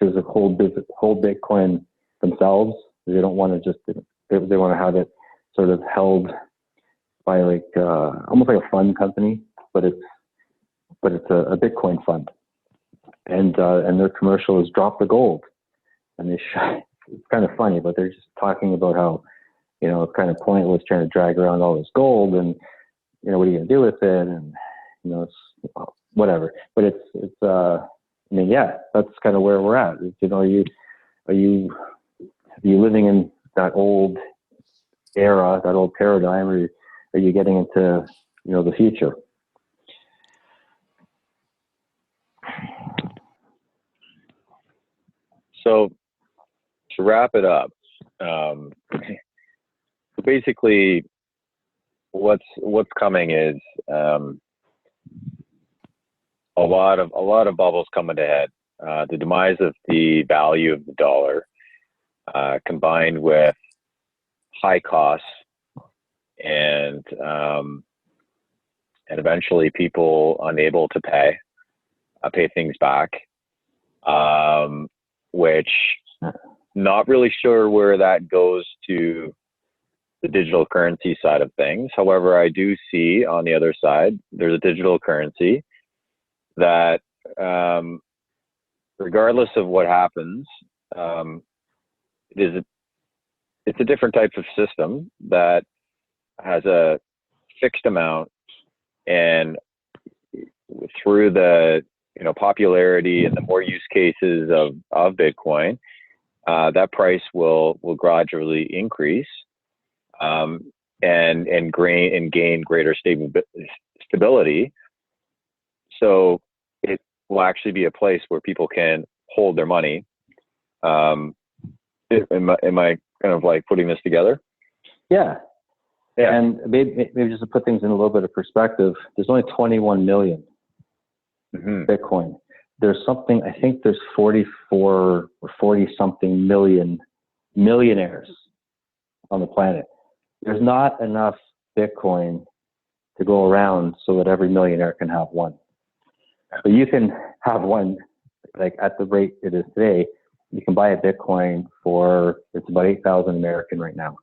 S4: Bitcoin themselves. They don't want to just, they want to have it sort of held by like almost like a fund company, but it's a Bitcoin fund. And their commercial is Drop the Gold, and it's kind of funny, but they're just talking about how, you know, it's kind of pointless trying to drag around all this gold, and, you know, what are you gonna do with it, and, you know, it's whatever. But it's I mean, yeah, that's kind of where we're at. You know, are you living in that old era, that old paradigm, or are you getting into, you know, the future?
S2: So to wrap it up, basically what's coming is a lot of bubbles coming to head. The demise of the value of the dollar, combined with high costs and eventually people unable to pay things back, which not really sure where that goes to the digital currency side of things. However, I do see on the other side, there's a digital currency that, regardless of what happens, it's a different type of system that has a fixed amount, and through the, you know, popularity and the more use cases of Bitcoin, that price will gradually increase, and gain greater stability. So it will actually be a place where people can hold their money. Am I kind of like putting this together?
S4: Yeah. And maybe just to put things in a little bit of perspective, there's only 21 million Bitcoin. There's something, I think there's 44 or 40 something million millionaires on the planet. There's not enough Bitcoin to go around so that every millionaire can have one. But you can have one, like at the rate it is today, you can buy a Bitcoin for, it's about 8,000 American right now.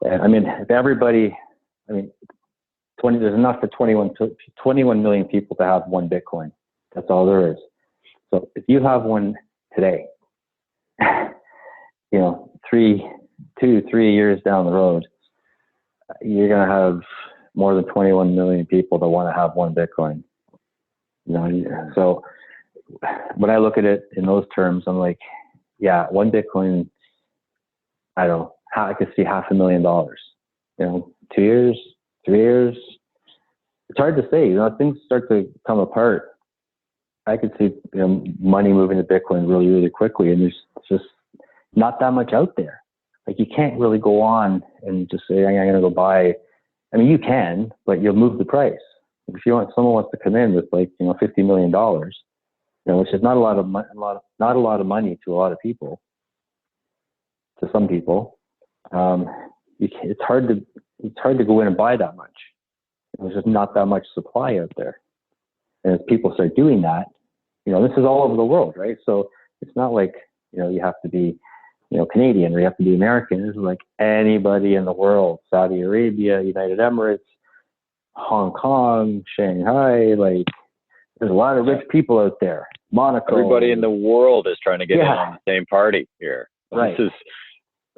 S4: And I mean, if everybody, I mean, there's enough for 21 million people to have one Bitcoin. That's all there is. So if you have one today, 3 years down the road, you're going to have more than 21 million people that want to have one Bitcoin. So when I look at it in those terms, I'm like, yeah, one Bitcoin, I don't know, I could see $500,000. 2 years, 3 years. It's hard to say. Things start to come apart. I could see money moving to Bitcoin really, really quickly, and there's just not that much out there. Like, you can't really go on and just say, I'm going to go buy. I mean, you can, but you'll move the price. If someone wants to come in with like $50 million, which is not a lot of money to a lot of people, to some people, it's hard to go in and buy that much. There's just not that much supply out there. And as people start doing that, this is all over the world, right? So it's not like, you have to be, Canadian or you have to be American. This is like anybody in the world, Saudi Arabia, United Emirates, Hong Kong, Shanghai, like there's a lot of rich people out there. Monaco.
S2: Everybody in the world is trying to get in on the same party here.
S4: Right.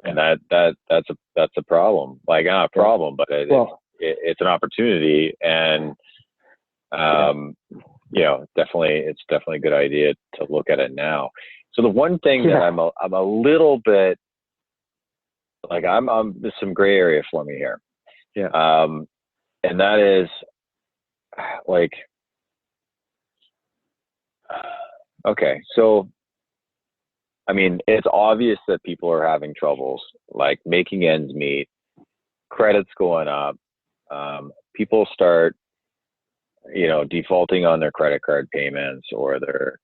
S2: And that's a problem. Like, not a problem, but it's an opportunity, and it's definitely a good idea to look at it now. So the one thing that I'm a little bit like, there's some gray area for me here.
S4: Yeah.
S2: And that is like, okay, so I mean, it's obvious that people are having troubles, like making ends meet, credit's going up, people start, defaulting on their credit card payments, or they're,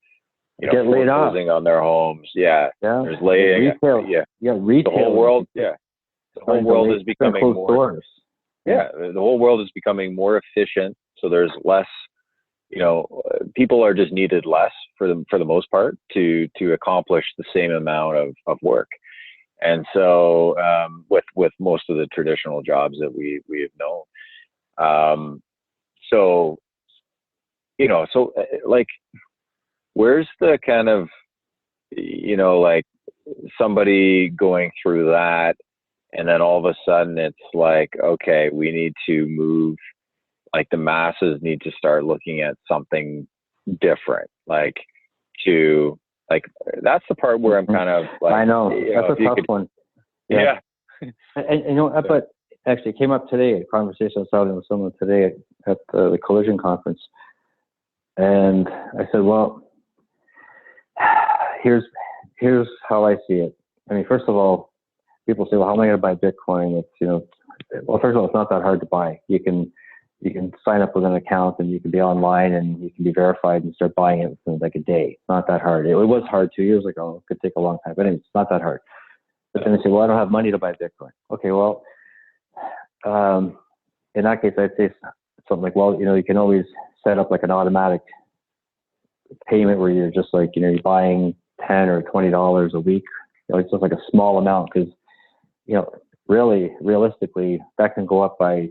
S4: get laid off
S2: on their homes. Yeah. There's laying.
S4: Retail. Retail.
S2: The whole world. Yeah. The whole world is becoming more.
S4: Stores.
S2: Yeah. The whole world is becoming more efficient. So there's less, people are just needed less for the most part to accomplish the same amount of work. And so, with most of the traditional jobs that we have known, so like, where's the kind of, like somebody going through that, and then all of a sudden it's like, okay, we need to move, like the masses need to start looking at something different, like that's the part where I'm kind of like,
S4: I know, that's a tough one.
S2: Yeah.
S4: And but actually it came up today, a conversation I was having with someone today at the Collision conference. And I said, well, here's how I see it. I mean, first of all, people say, well, how am I going to buy Bitcoin? It's, well, first of all, it's not that hard to buy. You can sign up with an account, and you can be online, and you can be verified and start buying it within like a day. It's not that hard. It was hard 2 years ago. It could take a long time, but anyway, it's not that hard. But then they say, well, I don't have money to buy Bitcoin. Okay, well, in that case, I'd say something like, well, you can always set up like an automatic payment where you're just like, you're buying $10 or $20 a week. It's just like a small amount, because, really, realistically, that can go up by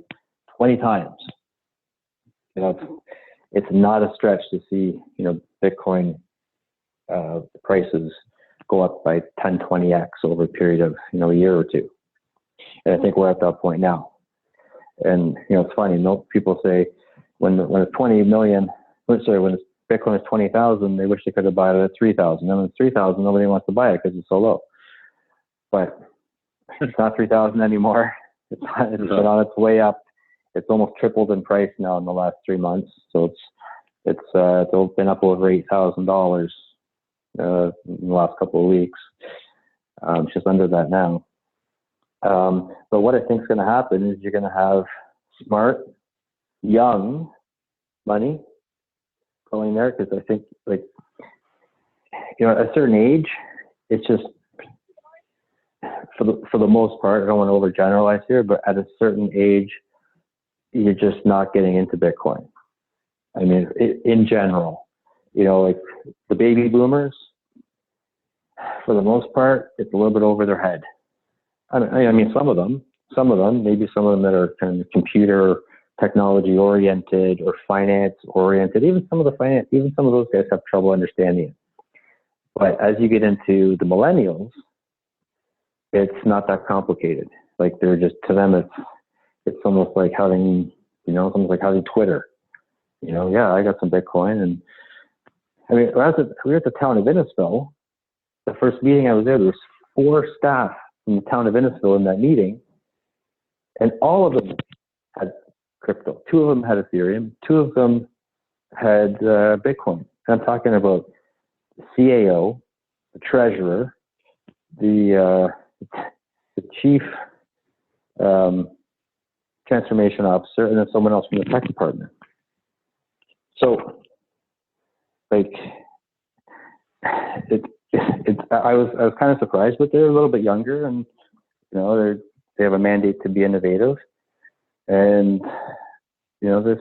S4: 20 times. It's not a stretch to see, Bitcoin prices go up by 10, 20x over a period of, a year or two. And I think we're at that point now. And, it's funny, people say when it's 20 million, when Bitcoin is 20,000, they wish they could have bought it at 3,000. And when it's 3,000, nobody wants to buy it because it's so low. But it's not 3,000 anymore. It's been on its way up. It's almost tripled in price now in the last 3 months. So it's been up over $8,000 in the last couple of weeks. It's just under that now. But what I think is going to happen is you're going to have smart, young money going there, because I think, like, at a certain age, it's just, for the most part, I don't want to overgeneralize here, but at a certain age, you're just not getting into Bitcoin. I mean, in general, like the baby boomers, for the most part, it's a little bit over their head. I mean, some of them, maybe some of them that are kind of computer technology oriented or finance oriented, even some of those guys have trouble understanding it. But as you get into the millennials, it's not that complicated. Like they're just, to them, it's almost like having, it's almost like having Twitter. Yeah, I got some Bitcoin. And I mean, we were at the town of Innisfil. The first meeting I was there was 4 staff from the town of Innisfil in that meeting. And all of them had crypto. 2 of them had Ethereum. 2 of them had Bitcoin. And I'm talking about the CAO, the treasurer, the chief transformation officer, and then someone else from the tech department. So, like, I was kind of surprised, but they're a little bit younger, and they have a mandate to be innovative, and this,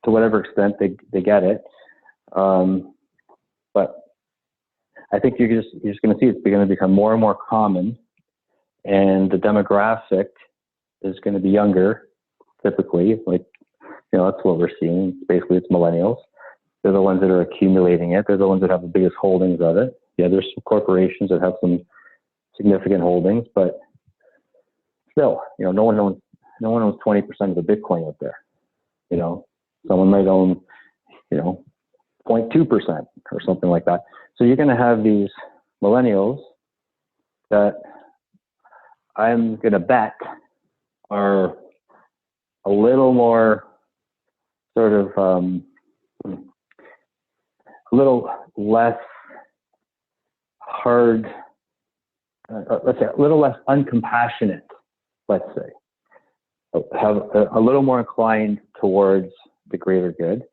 S4: to whatever extent they get it, but I think you're just going to see it's going to become more and more common, and the demographic is going to be younger, typically. Like, that's what we're seeing. Basically, it's millennials. They're the ones that are accumulating it. They're the ones that have the biggest holdings of it. Yeah, there's some corporations that have some significant holdings, but still, no one owns 20% of the Bitcoin out there. Someone might own, 0.2% or something like that. So you're going to have these millennials that I'm going to bet are a little more sort of, a little less hard, let's say a little less uncompassionate, let's say, have a little more inclined towards the greater good,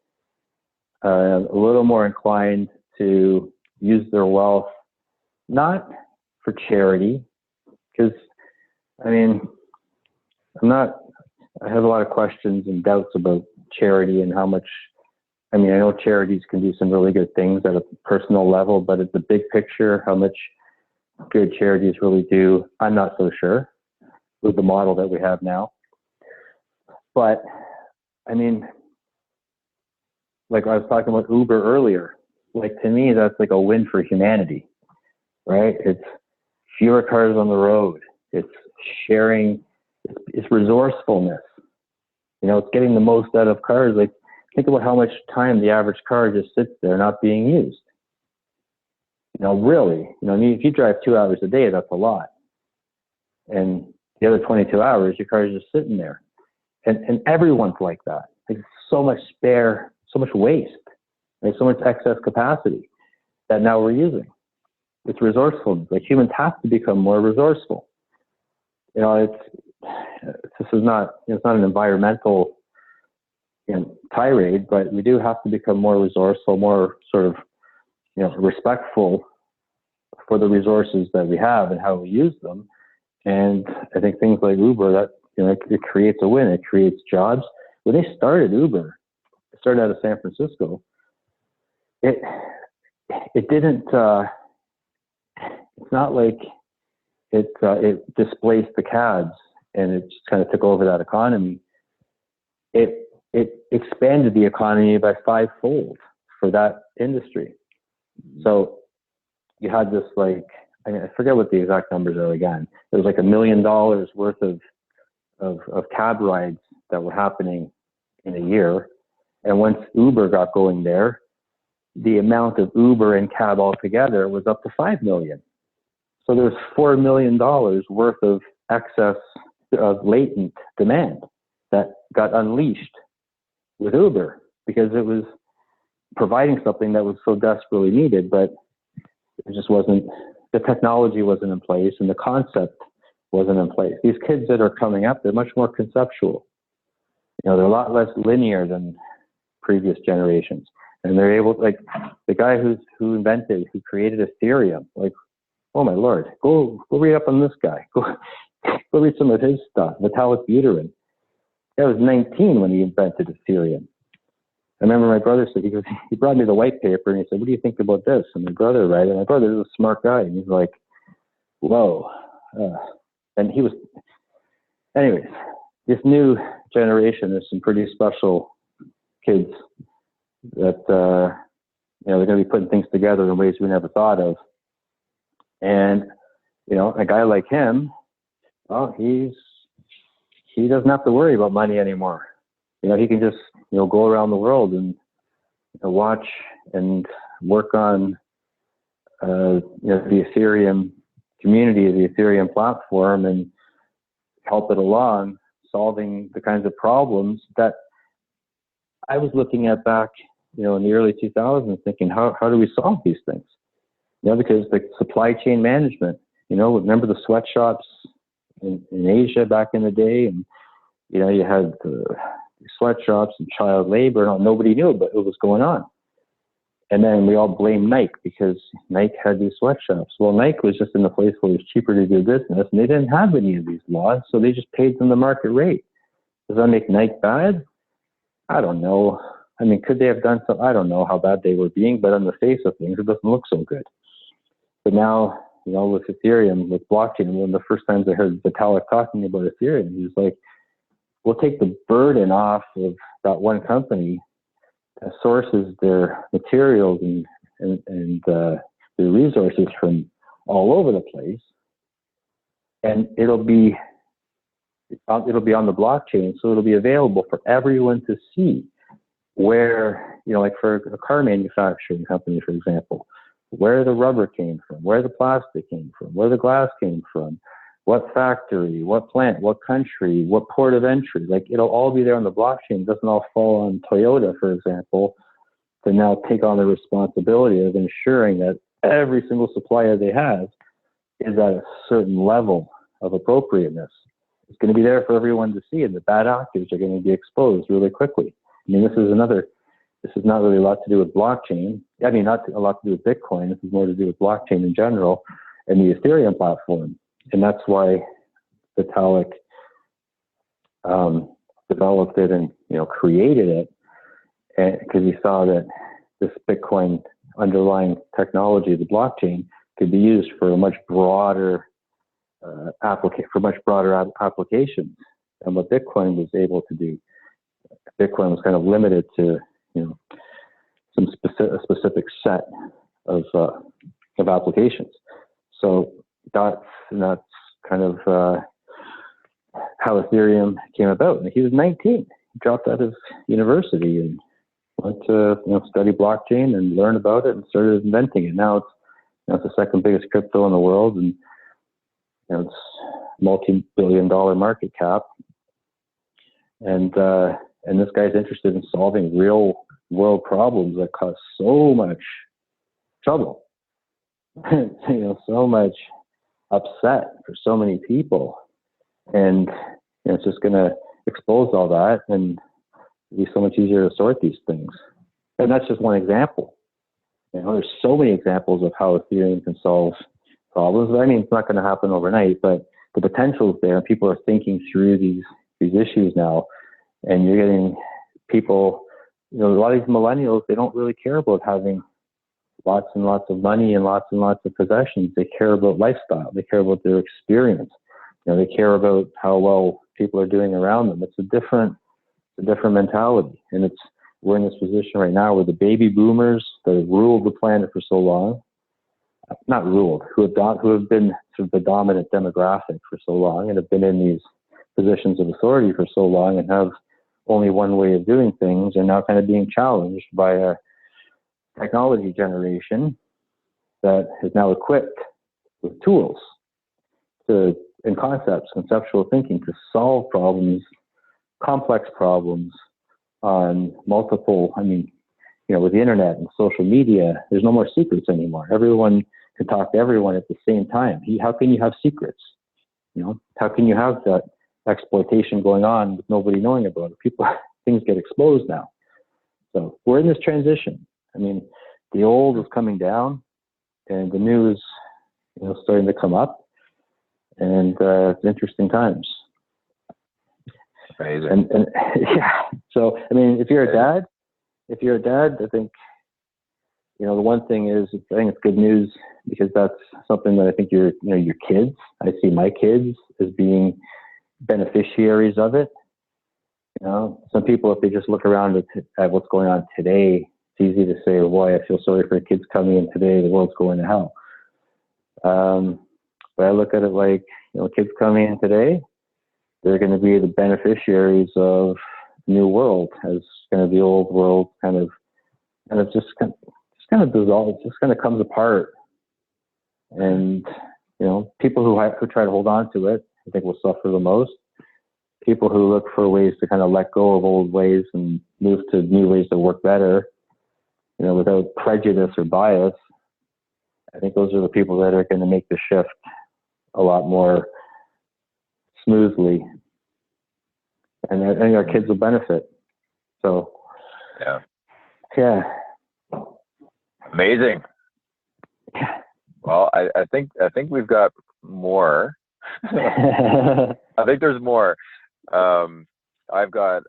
S4: a little more inclined to use their wealth, not for charity, because, I mean, I have a lot of questions and doubts about charity and how much, I know charities can do some really good things at a personal level, but at the big picture, how much good charities really do, I'm not so sure with the model that we have now. But, like I was talking about Uber earlier, like to me, that's like a win for humanity, right? It's fewer cars on the road. It's sharing, it's resourcefulness. It's getting the most out of cars. Like, think about how much time the average car just sits there not being used. Really, if you drive 2 hours a day, that's a lot. And the other 22 hours, your car is just sitting there. And everyone's like that. There's so much spare, so much waste, there's so much excess capacity that now we're using. It's resourceful. Like, humans have to become more resourceful. This is not, it's not an environmental tirade, but we do have to become more resourceful, more sort of, respectful for the resources that we have and how we use them. And I think things like Uber, that, it creates a win. It creates jobs. When they started Uber, it started out of San Francisco. It didn't, it's not like it displaced the cabs and it just kind of took over that economy. It expanded the economy by 5-fold for that industry. So you had this, like, I forget what the exact numbers are again. It was like $1 million worth of cab rides that were happening in a year. And once Uber got going there, the amount of Uber and cab altogether was up to 5 million. So there's $4 million worth of excess of latent demand that got unleashed with Uber because it was providing something that was so desperately needed, but it just wasn't, the technology wasn't in place and the concept wasn't in place. These kids that are coming up, they're much more conceptual. They're a lot less linear than previous generations. And they're able, like the guy who created Ethereum, like, oh my Lord, go read up on this guy. Go read some of his stuff, Vitalik Buterin. He was 19 when he invented Ethereum. I remember my brother said, he brought me the white paper and he said, what do you think about this? And my brother read it. My brother is a smart guy. And he's like, whoa. And he was, anyways, this new generation, there's some pretty special kids that, they're going to be putting things together in ways we never thought of. And, a guy like him, well, he doesn't have to worry about money anymore. He can just, go around the world and watch and work on, the Ethereum community, the Ethereum platform, and help it along, solving the kinds of problems that I was looking at back, in the early 2000s, thinking, how do we solve these things? Because the supply chain management, remember the sweatshops in Asia back in the day, and you had the sweatshops and child labor, and nobody knew what was going on. And then we all blamed Nike because Nike had these sweatshops. Well, Nike was just in a place where it was cheaper to do business, and they didn't have any of these laws, so they just paid them the market rate. Does that make Nike bad? I don't know. I mean, could they have done something? I don't know how bad they were being, but on the face of things, it doesn't look so good. But now, with Ethereum, with blockchain, one of the first times I heard Vitalik talking about Ethereum, he was like, we'll take the burden off of that one company that sources their materials and their resources from all over the place, and it'll be on the blockchain, so it'll be available for everyone to see where, like for a car manufacturing company, for example, where the rubber came from, where the plastic came from, where the glass came from, what factory, what plant, what country, what port of entry. Like, it'll all be there on the blockchain. It doesn't all fall on Toyota, for example, to now take on the responsibility of ensuring that every single supplier they have is at a certain level of appropriateness. It's going to be there for everyone to see, and the bad actors are going to be exposed really quickly. I mean, this is not really a lot to do with blockchain. I mean, not a lot to do with Bitcoin. This is more to do with blockchain in general and the Ethereum platform. And that's why Vitalik developed it and, created it, because he saw that this Bitcoin underlying technology, the blockchain, could be used for a much broader applications than what Bitcoin was able to do. Bitcoin was kind of limited to, a specific set of applications. So that's kind of how Ethereum came about. And he was 19. He dropped out of university and went to study blockchain and learn about it and started inventing it. Now it's the second biggest crypto in the world, and it's multi-billion-dollar market cap. And this guy's interested in solving real world problems that cause so much trouble, so much upset for so many people. And it's just going to expose all that and be so much easier to sort these things. And that's just one example. There's so many examples of how Ethereum can solve problems. I mean, it's not going to happen overnight, but the potential is there. People are thinking through these issues now, and you're getting people, a lot of these millennials, they don't really care about having lots and lots of money and lots of possessions. They care about lifestyle. They care about their experience. They care about how well people are doing around them. It's a different mentality. And we're in this position right now where the baby boomers that have ruled the planet for so long, not ruled, who have been sort of the dominant demographic for so long and have been in these positions of authority for so long and have only one way of doing things, are now kind of being challenged by a technology generation that is now equipped with tools and concepts, conceptual thinking to solve problems, complex problems on multiple, with the internet and social media, there's no more secrets anymore. Everyone can talk to everyone at the same time. How can you have secrets? How can you have that exploitation going on with nobody knowing about it? Things get exposed now. So we're in this transition. The old is coming down and the new is, starting to come up, and it's interesting times.
S2: Amazing.
S4: And yeah. So, if you're a dad, I think, the one thing is, I think it's good news, because that's something that I think your kids, I see my kids as being beneficiaries of it. Some people, if they just look around at what's going on today, easy to say, oh boy, I feel sorry for kids coming in today. The world's going to hell. But I look at it like, kids coming in today, they're going to be the beneficiaries of the new world, as kind of the old world kind of just kind of dissolves, just kind of comes apart. And people who try to hold on to it, I think, will suffer the most. People who look for ways to kind of let go of old ways and move to new ways that work better, without prejudice or bias, I think those are the people that are going to make the shift a lot more smoothly, and our kids will benefit. So, yeah,
S2: amazing. Well, I think we've got more. I think there's more. I've got,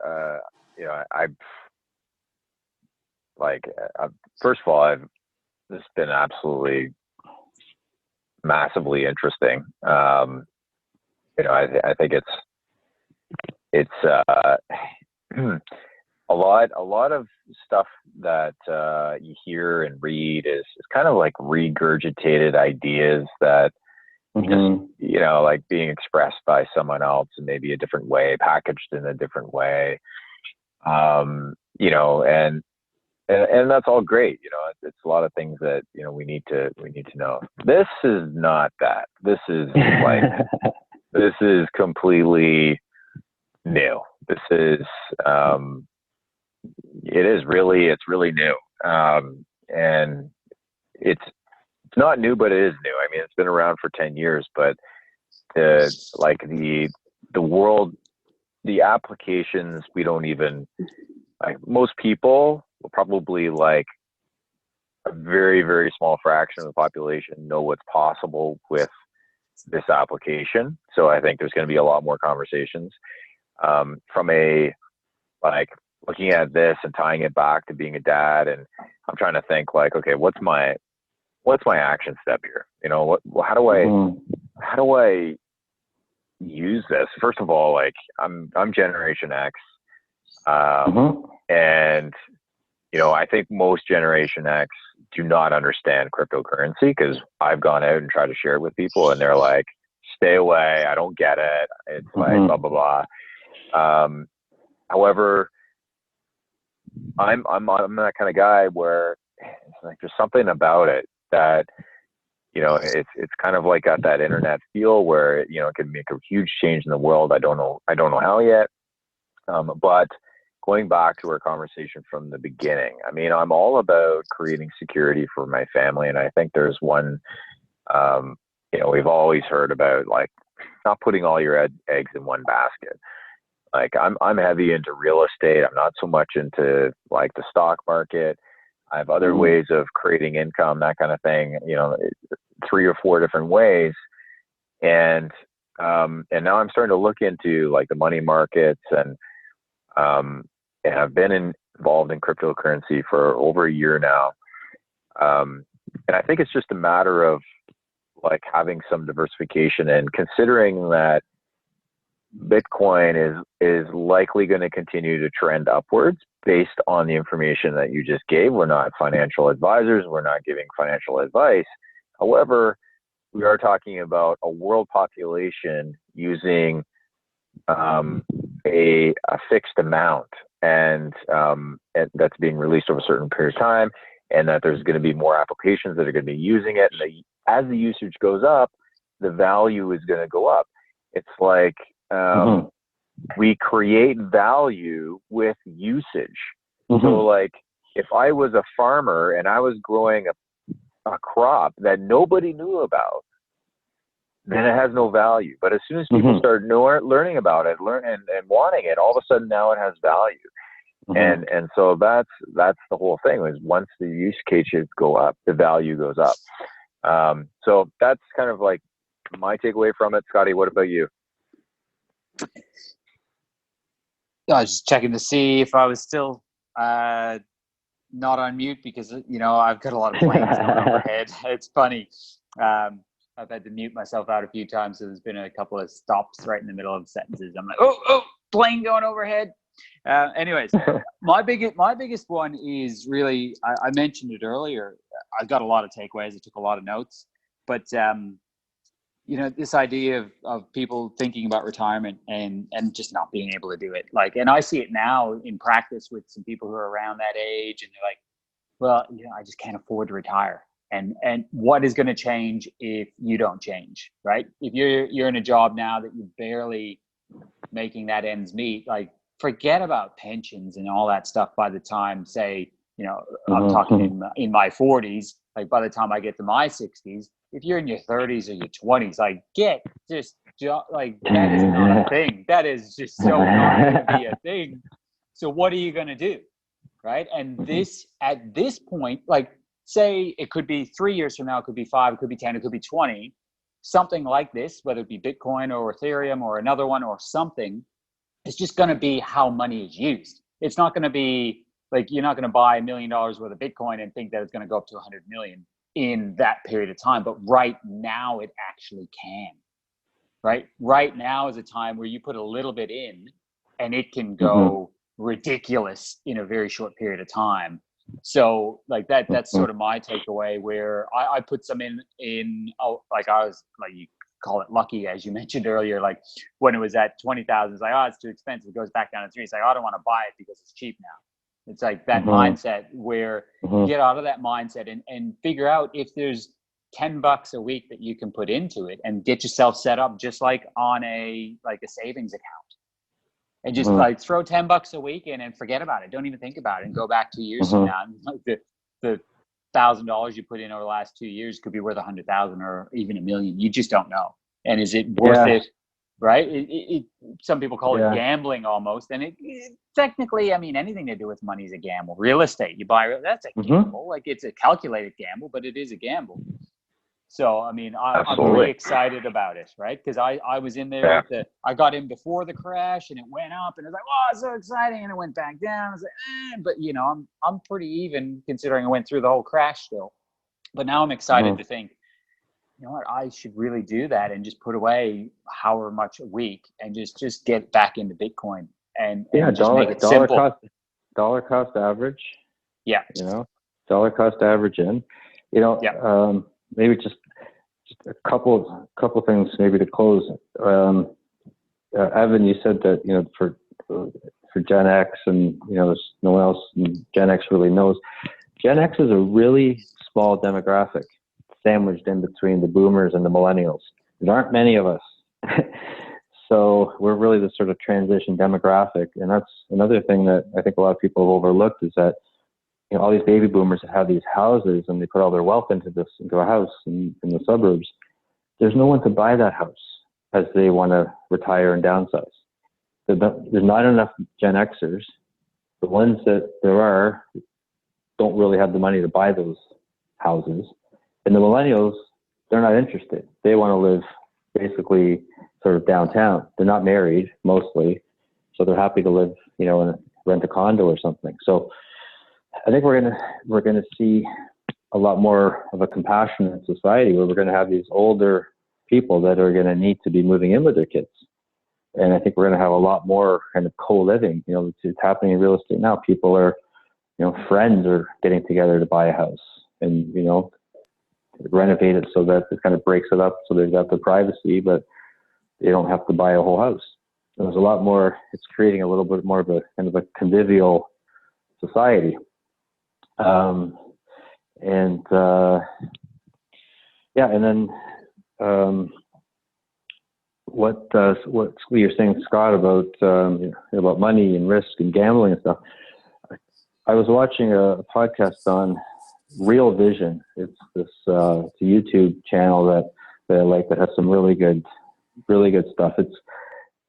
S2: first of all, this has been absolutely massively interesting. I think it's a lot of stuff that you hear and read is kind of like regurgitated ideas that just, like being expressed by someone else in maybe a different way, packaged in a different way. And that's all great. It's a lot of things that, we need to know. This is not that. This is this is completely new. This is, it's really new. And it's not new, but it is new. I mean, it's been around for 10 years, but the world, the applications, we don't even, most people will probably a very, very small fraction of the population know what's possible with this application. So I think there's going to be a lot more conversations from a, looking at this and tying it back to being a dad. And I'm trying to think okay, what's my action step here? How do I use this? First of all, I'm Generation X. And, I think most Generation X do not understand cryptocurrency, because I've gone out and tried to share it with people and they're like, stay away. I don't get it. It's blah, blah, blah. However, I'm that kind of guy where it's there's something about it that, it's kind of got that internet feel where, it can make a huge change in the world. I don't know how yet. But going back to our conversation from the beginning, I mean, I'm all about creating security for my family. And I think there's one, we've always heard about not putting all your eggs in one basket. I'm heavy into real estate. I'm not so much into the stock market. I have other ways of creating income, that kind of thing, 3 or 4 different ways. And now I'm starting to look into the money markets, and I've been involved in cryptocurrency for over a year now. And I think it's just a matter of having some diversification and considering that Bitcoin is likely going to continue to trend upwards based on the information that you just gave. We're not financial advisors. We're not giving financial advice. However, we are talking about a world population using a fixed amount, and that's being released over a certain period of time, and that there's going to be more applications that are going to be using it. And as the usage goes up, the value is going to go up. It's we create value with usage. So if I was a farmer and I was growing a crop that nobody knew about, then it has no value. But as soon as people start learning about it, and wanting it, all of a sudden now it has value. And so that's the whole thing, is once the use cases go up, the value goes up. So that's kind of my takeaway from it. Scotty, what about you?
S3: I was just checking to see if I was still not on mute, because I've got a lot of planes going overhead. It's funny. I've had to mute myself out a few times, so there's been a couple of stops right in the middle of sentences. I'm like, oh, plane going overhead. Anyways, my biggest one is really, I mentioned it earlier. I got a lot of takeaways. I took a lot of notes, but this idea of people thinking about retirement and just not being able to do it. Like, and I see it now in practice with some people who are around that age, and they're like, well, I just can't afford to retire. And what is going to change if you don't change, right? If you're in a job now that you're barely making that ends meet, like, forget about pensions and all that stuff by the time, say, I'm talking in my 40s, like by the time I get to my 60s, if you're in your 30s or your 20s, like, that is not a thing. That is just so not going to be a thing. So what are you going to do? Right. And at this point, like, say it could be 3 years from now, it could be 5, it could be 10, it could be 20, something like this, whether it be Bitcoin or Ethereum or another one or something, it's just going to be how money is used. It's not going to be like, you're not going to buy $1 million worth of Bitcoin and think that it's going to go up to 100 million in that period of time. But right now it actually can. Right now is a time where you put a little bit in and it can go ridiculous in a very short period of time. So like that's sort of my takeaway, where I put some in like, I was like, you call it lucky, as you mentioned earlier, like when it was at 20,000, it's like, oh, it's too expensive. It goes back down to 3. It's like, oh, I don't want to buy it because it's cheap now. It's like that mindset where get out of that mindset and figure out if there's $10 a week that you can put into it and get yourself set up just like on a savings account, and just like throw $10 a week in and forget about it. Don't even think about it, and go back 2 years from now. And like the $1,000 you put in over the last 2 years could be worth 100,000 or even 1 million. You just don't know. And is it worth it? Right? Some people call it gambling almost. And it technically, I mean, anything to do with money is a gamble. Real estate, you buy, that's a gamble. Like, it's a calculated gamble, but it is a gamble. So, I mean, I'm really excited about it, right? Because I was in there, I got in before the crash and it went up and it was like, oh, it's so exciting. And it went back down. I was like, but I'm pretty even considering I went through the whole crash still. But now I'm excited to think, you know what, I should really do that and just put away however much a week and just get back into Bitcoin and just make it simple.
S4: Dollar cost average.
S3: Yeah.
S4: Dollar cost average in, maybe just a couple things maybe to close. Evan, you said that, for Gen X and, there's no one else Gen X really knows. Gen X is a really small demographic sandwiched in between the boomers and the millennials. There aren't many of us. So we're really the sort of transition demographic. And that's another thing that I think a lot of people have overlooked, is that all these baby boomers that have these houses and they put all their wealth into a house in the suburbs. There's no one to buy that house as they want to retire and downsize. There's not enough Gen Xers. The ones that there are don't really have the money to buy those houses. And the millennials, they're not interested. They want to live basically sort of downtown. They're not married mostly, so they're happy to live, and rent a condo or something. So I think we're gonna see a lot more of a compassionate society, where we're going to have these older people that are going to need to be moving in with their kids. And I think we're going to have a lot more kind of co-living. It's happening in real estate now. People are, friends are getting together to buy a house and, renovate it so that it kind of breaks it up so they've got their privacy, but they don't have to buy a whole house. There's a lot more, it's creating a little bit more of a kind of a convivial society. And then what you're saying, Scott, about money and risk and gambling and stuff. I was watching a podcast on Real Vision. It's this it's a YouTube channel that I like, that has some really good stuff.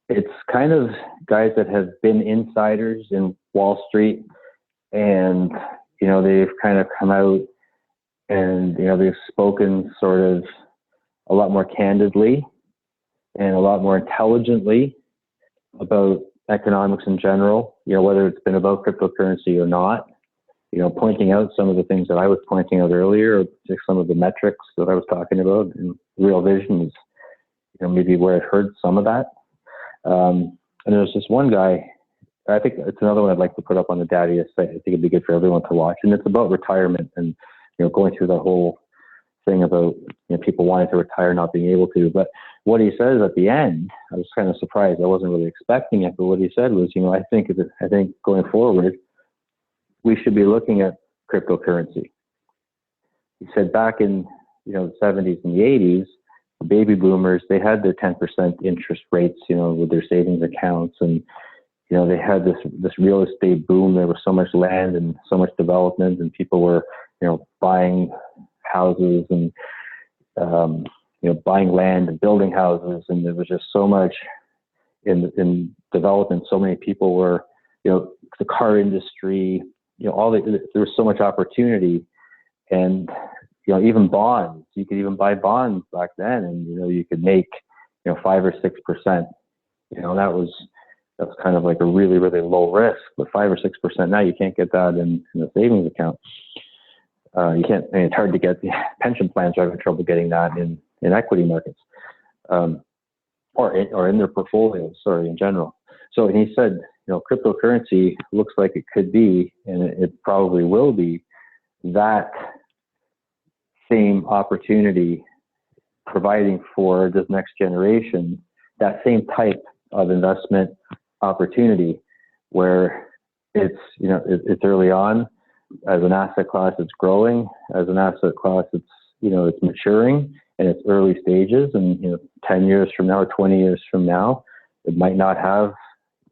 S4: It's kind of guys that have been insiders in Wall Street, and they've kind of come out and they've spoken sort of a lot more candidly and a lot more intelligently about economics in general, whether it's been about cryptocurrency or not, pointing out some of the things that I was pointing out earlier, or just some of the metrics that I was talking about. And Real Vision is, maybe where I heard some of that. And there's this one guy, I think it's another one I'd like to put up on the Daddiest site. I think it'd be good for everyone to watch. And it's about retirement and, going through the whole thing about, people wanting to retire, not being able to. But what he says at the end, I was kind of surprised. I wasn't really expecting it, but what he said was, I think going forward, we should be looking at cryptocurrency. He said back in, the 70s and the 80s, the baby boomers, they had their 10% interest rates, with their savings accounts, and they had this real estate boom. There was so much land and so much development, and people were, buying houses and, buying land and building houses. And there was just so much in development. So many people were, the car industry, there was so much opportunity. And, even bonds, you could even buy bonds back then, and, you could make, 5 or 6%. That was kind of like a really, really low risk, but 5 or 6% now, you can't get that in a savings account. You can't, it's hard to get. The pension plans are having trouble getting that in equity markets, or in their portfolios, in general. So he said, cryptocurrency looks like it could be, and it probably will be, that same opportunity, providing for this next generation that same type of investment opportunity, where it's early on. As an asset class, it's growing. As an asset class, it's it's maturing in its early stages. And 10 years from now or 20 years from now, it might not have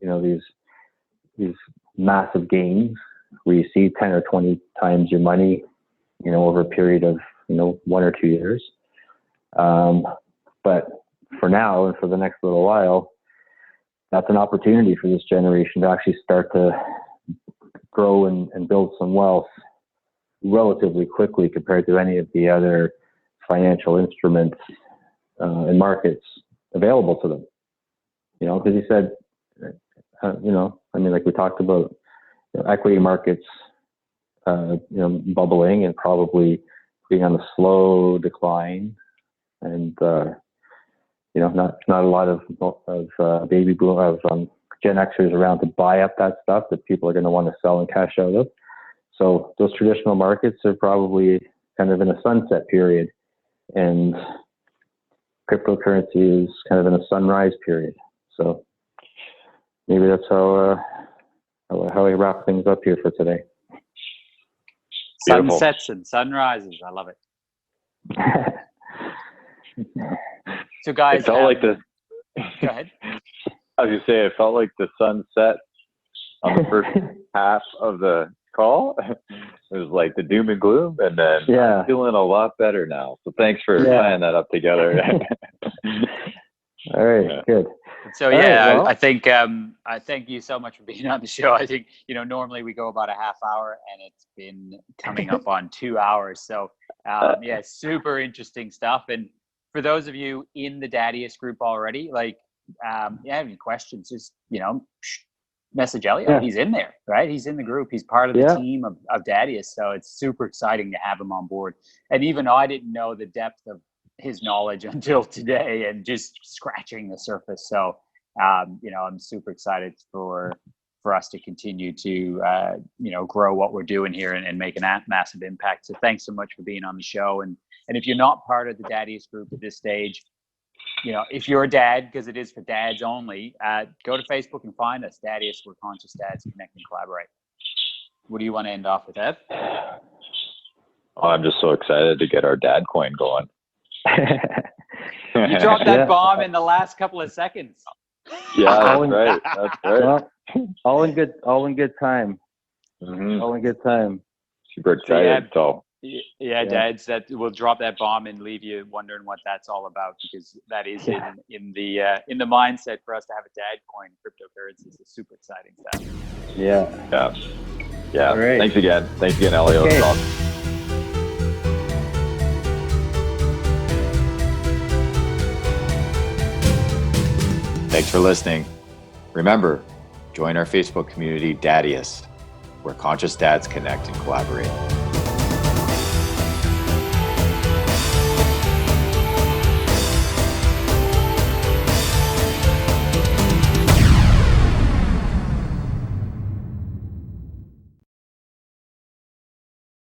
S4: these massive gains where you see 10 or 20 times your money over a period of 1 or 2 years. But for now and for the next little while, that's an opportunity for this generation to actually start to grow and build some wealth relatively quickly compared to any of the other financial instruments and markets available to them. Because he said, like we talked about, equity markets, bubbling and probably being on a slow decline, and not a lot of baby boom Gen Xers around to buy up that stuff that people are going to want to sell and cash out of. So those traditional markets are probably kind of in a sunset period, and cryptocurrency is kind of in a sunrise period. So maybe that's how I wrap things up here for today.
S1: Beautiful.
S3: Sunsets and sunrises. I love it. So guys,
S2: it felt like the.
S3: Go ahead.
S2: I was going to say, it felt like the sun set on the first half of the call. It was like the doom and gloom, and then I'm feeling a lot better now. So thanks for tying that up together.
S4: All right, good.
S3: So I think I thank you so much for being on the show. I think normally we go about a half hour, and it's been coming up on 2 hours. So super interesting stuff. And for those of you in the Daddiest group already, have any questions, just message Elio. Yeah. He's in there, right? He's in the group. He's part of the team of Daddiest. So it's super exciting to have him on board. And even though I didn't know the depth of his knowledge until today, and just scratching the surface. So I'm super excited for us to continue to grow what we're doing here and make a massive impact. So thanks so much for being on the show. And if you're not part of the Daddiest group at this stage, if you're a dad, because it is for dads only, go to Facebook and find us, Daddiest, where conscious dads connect and collaborate. What do you want to end off with, Ed?
S2: Oh, I'm just so excited to get our dad coin going.
S3: You dropped that bomb in the last couple of seconds.
S2: Yeah, that's right. That's right.
S4: Well, all in good time.
S2: Mm-hmm.
S4: All in good time.
S2: Super excited.
S3: Dads, that will drop that bomb and leave you wondering what that's all about, because that is in the mindset for us to have a dad coin. Cryptocurrency is super exciting stuff.
S2: Yeah.
S4: All right.
S2: Thanks again, Elio.
S4: Okay.
S1: Thanks for listening. Remember, join our Facebook community, Daddiest, where conscious dads connect and collaborate.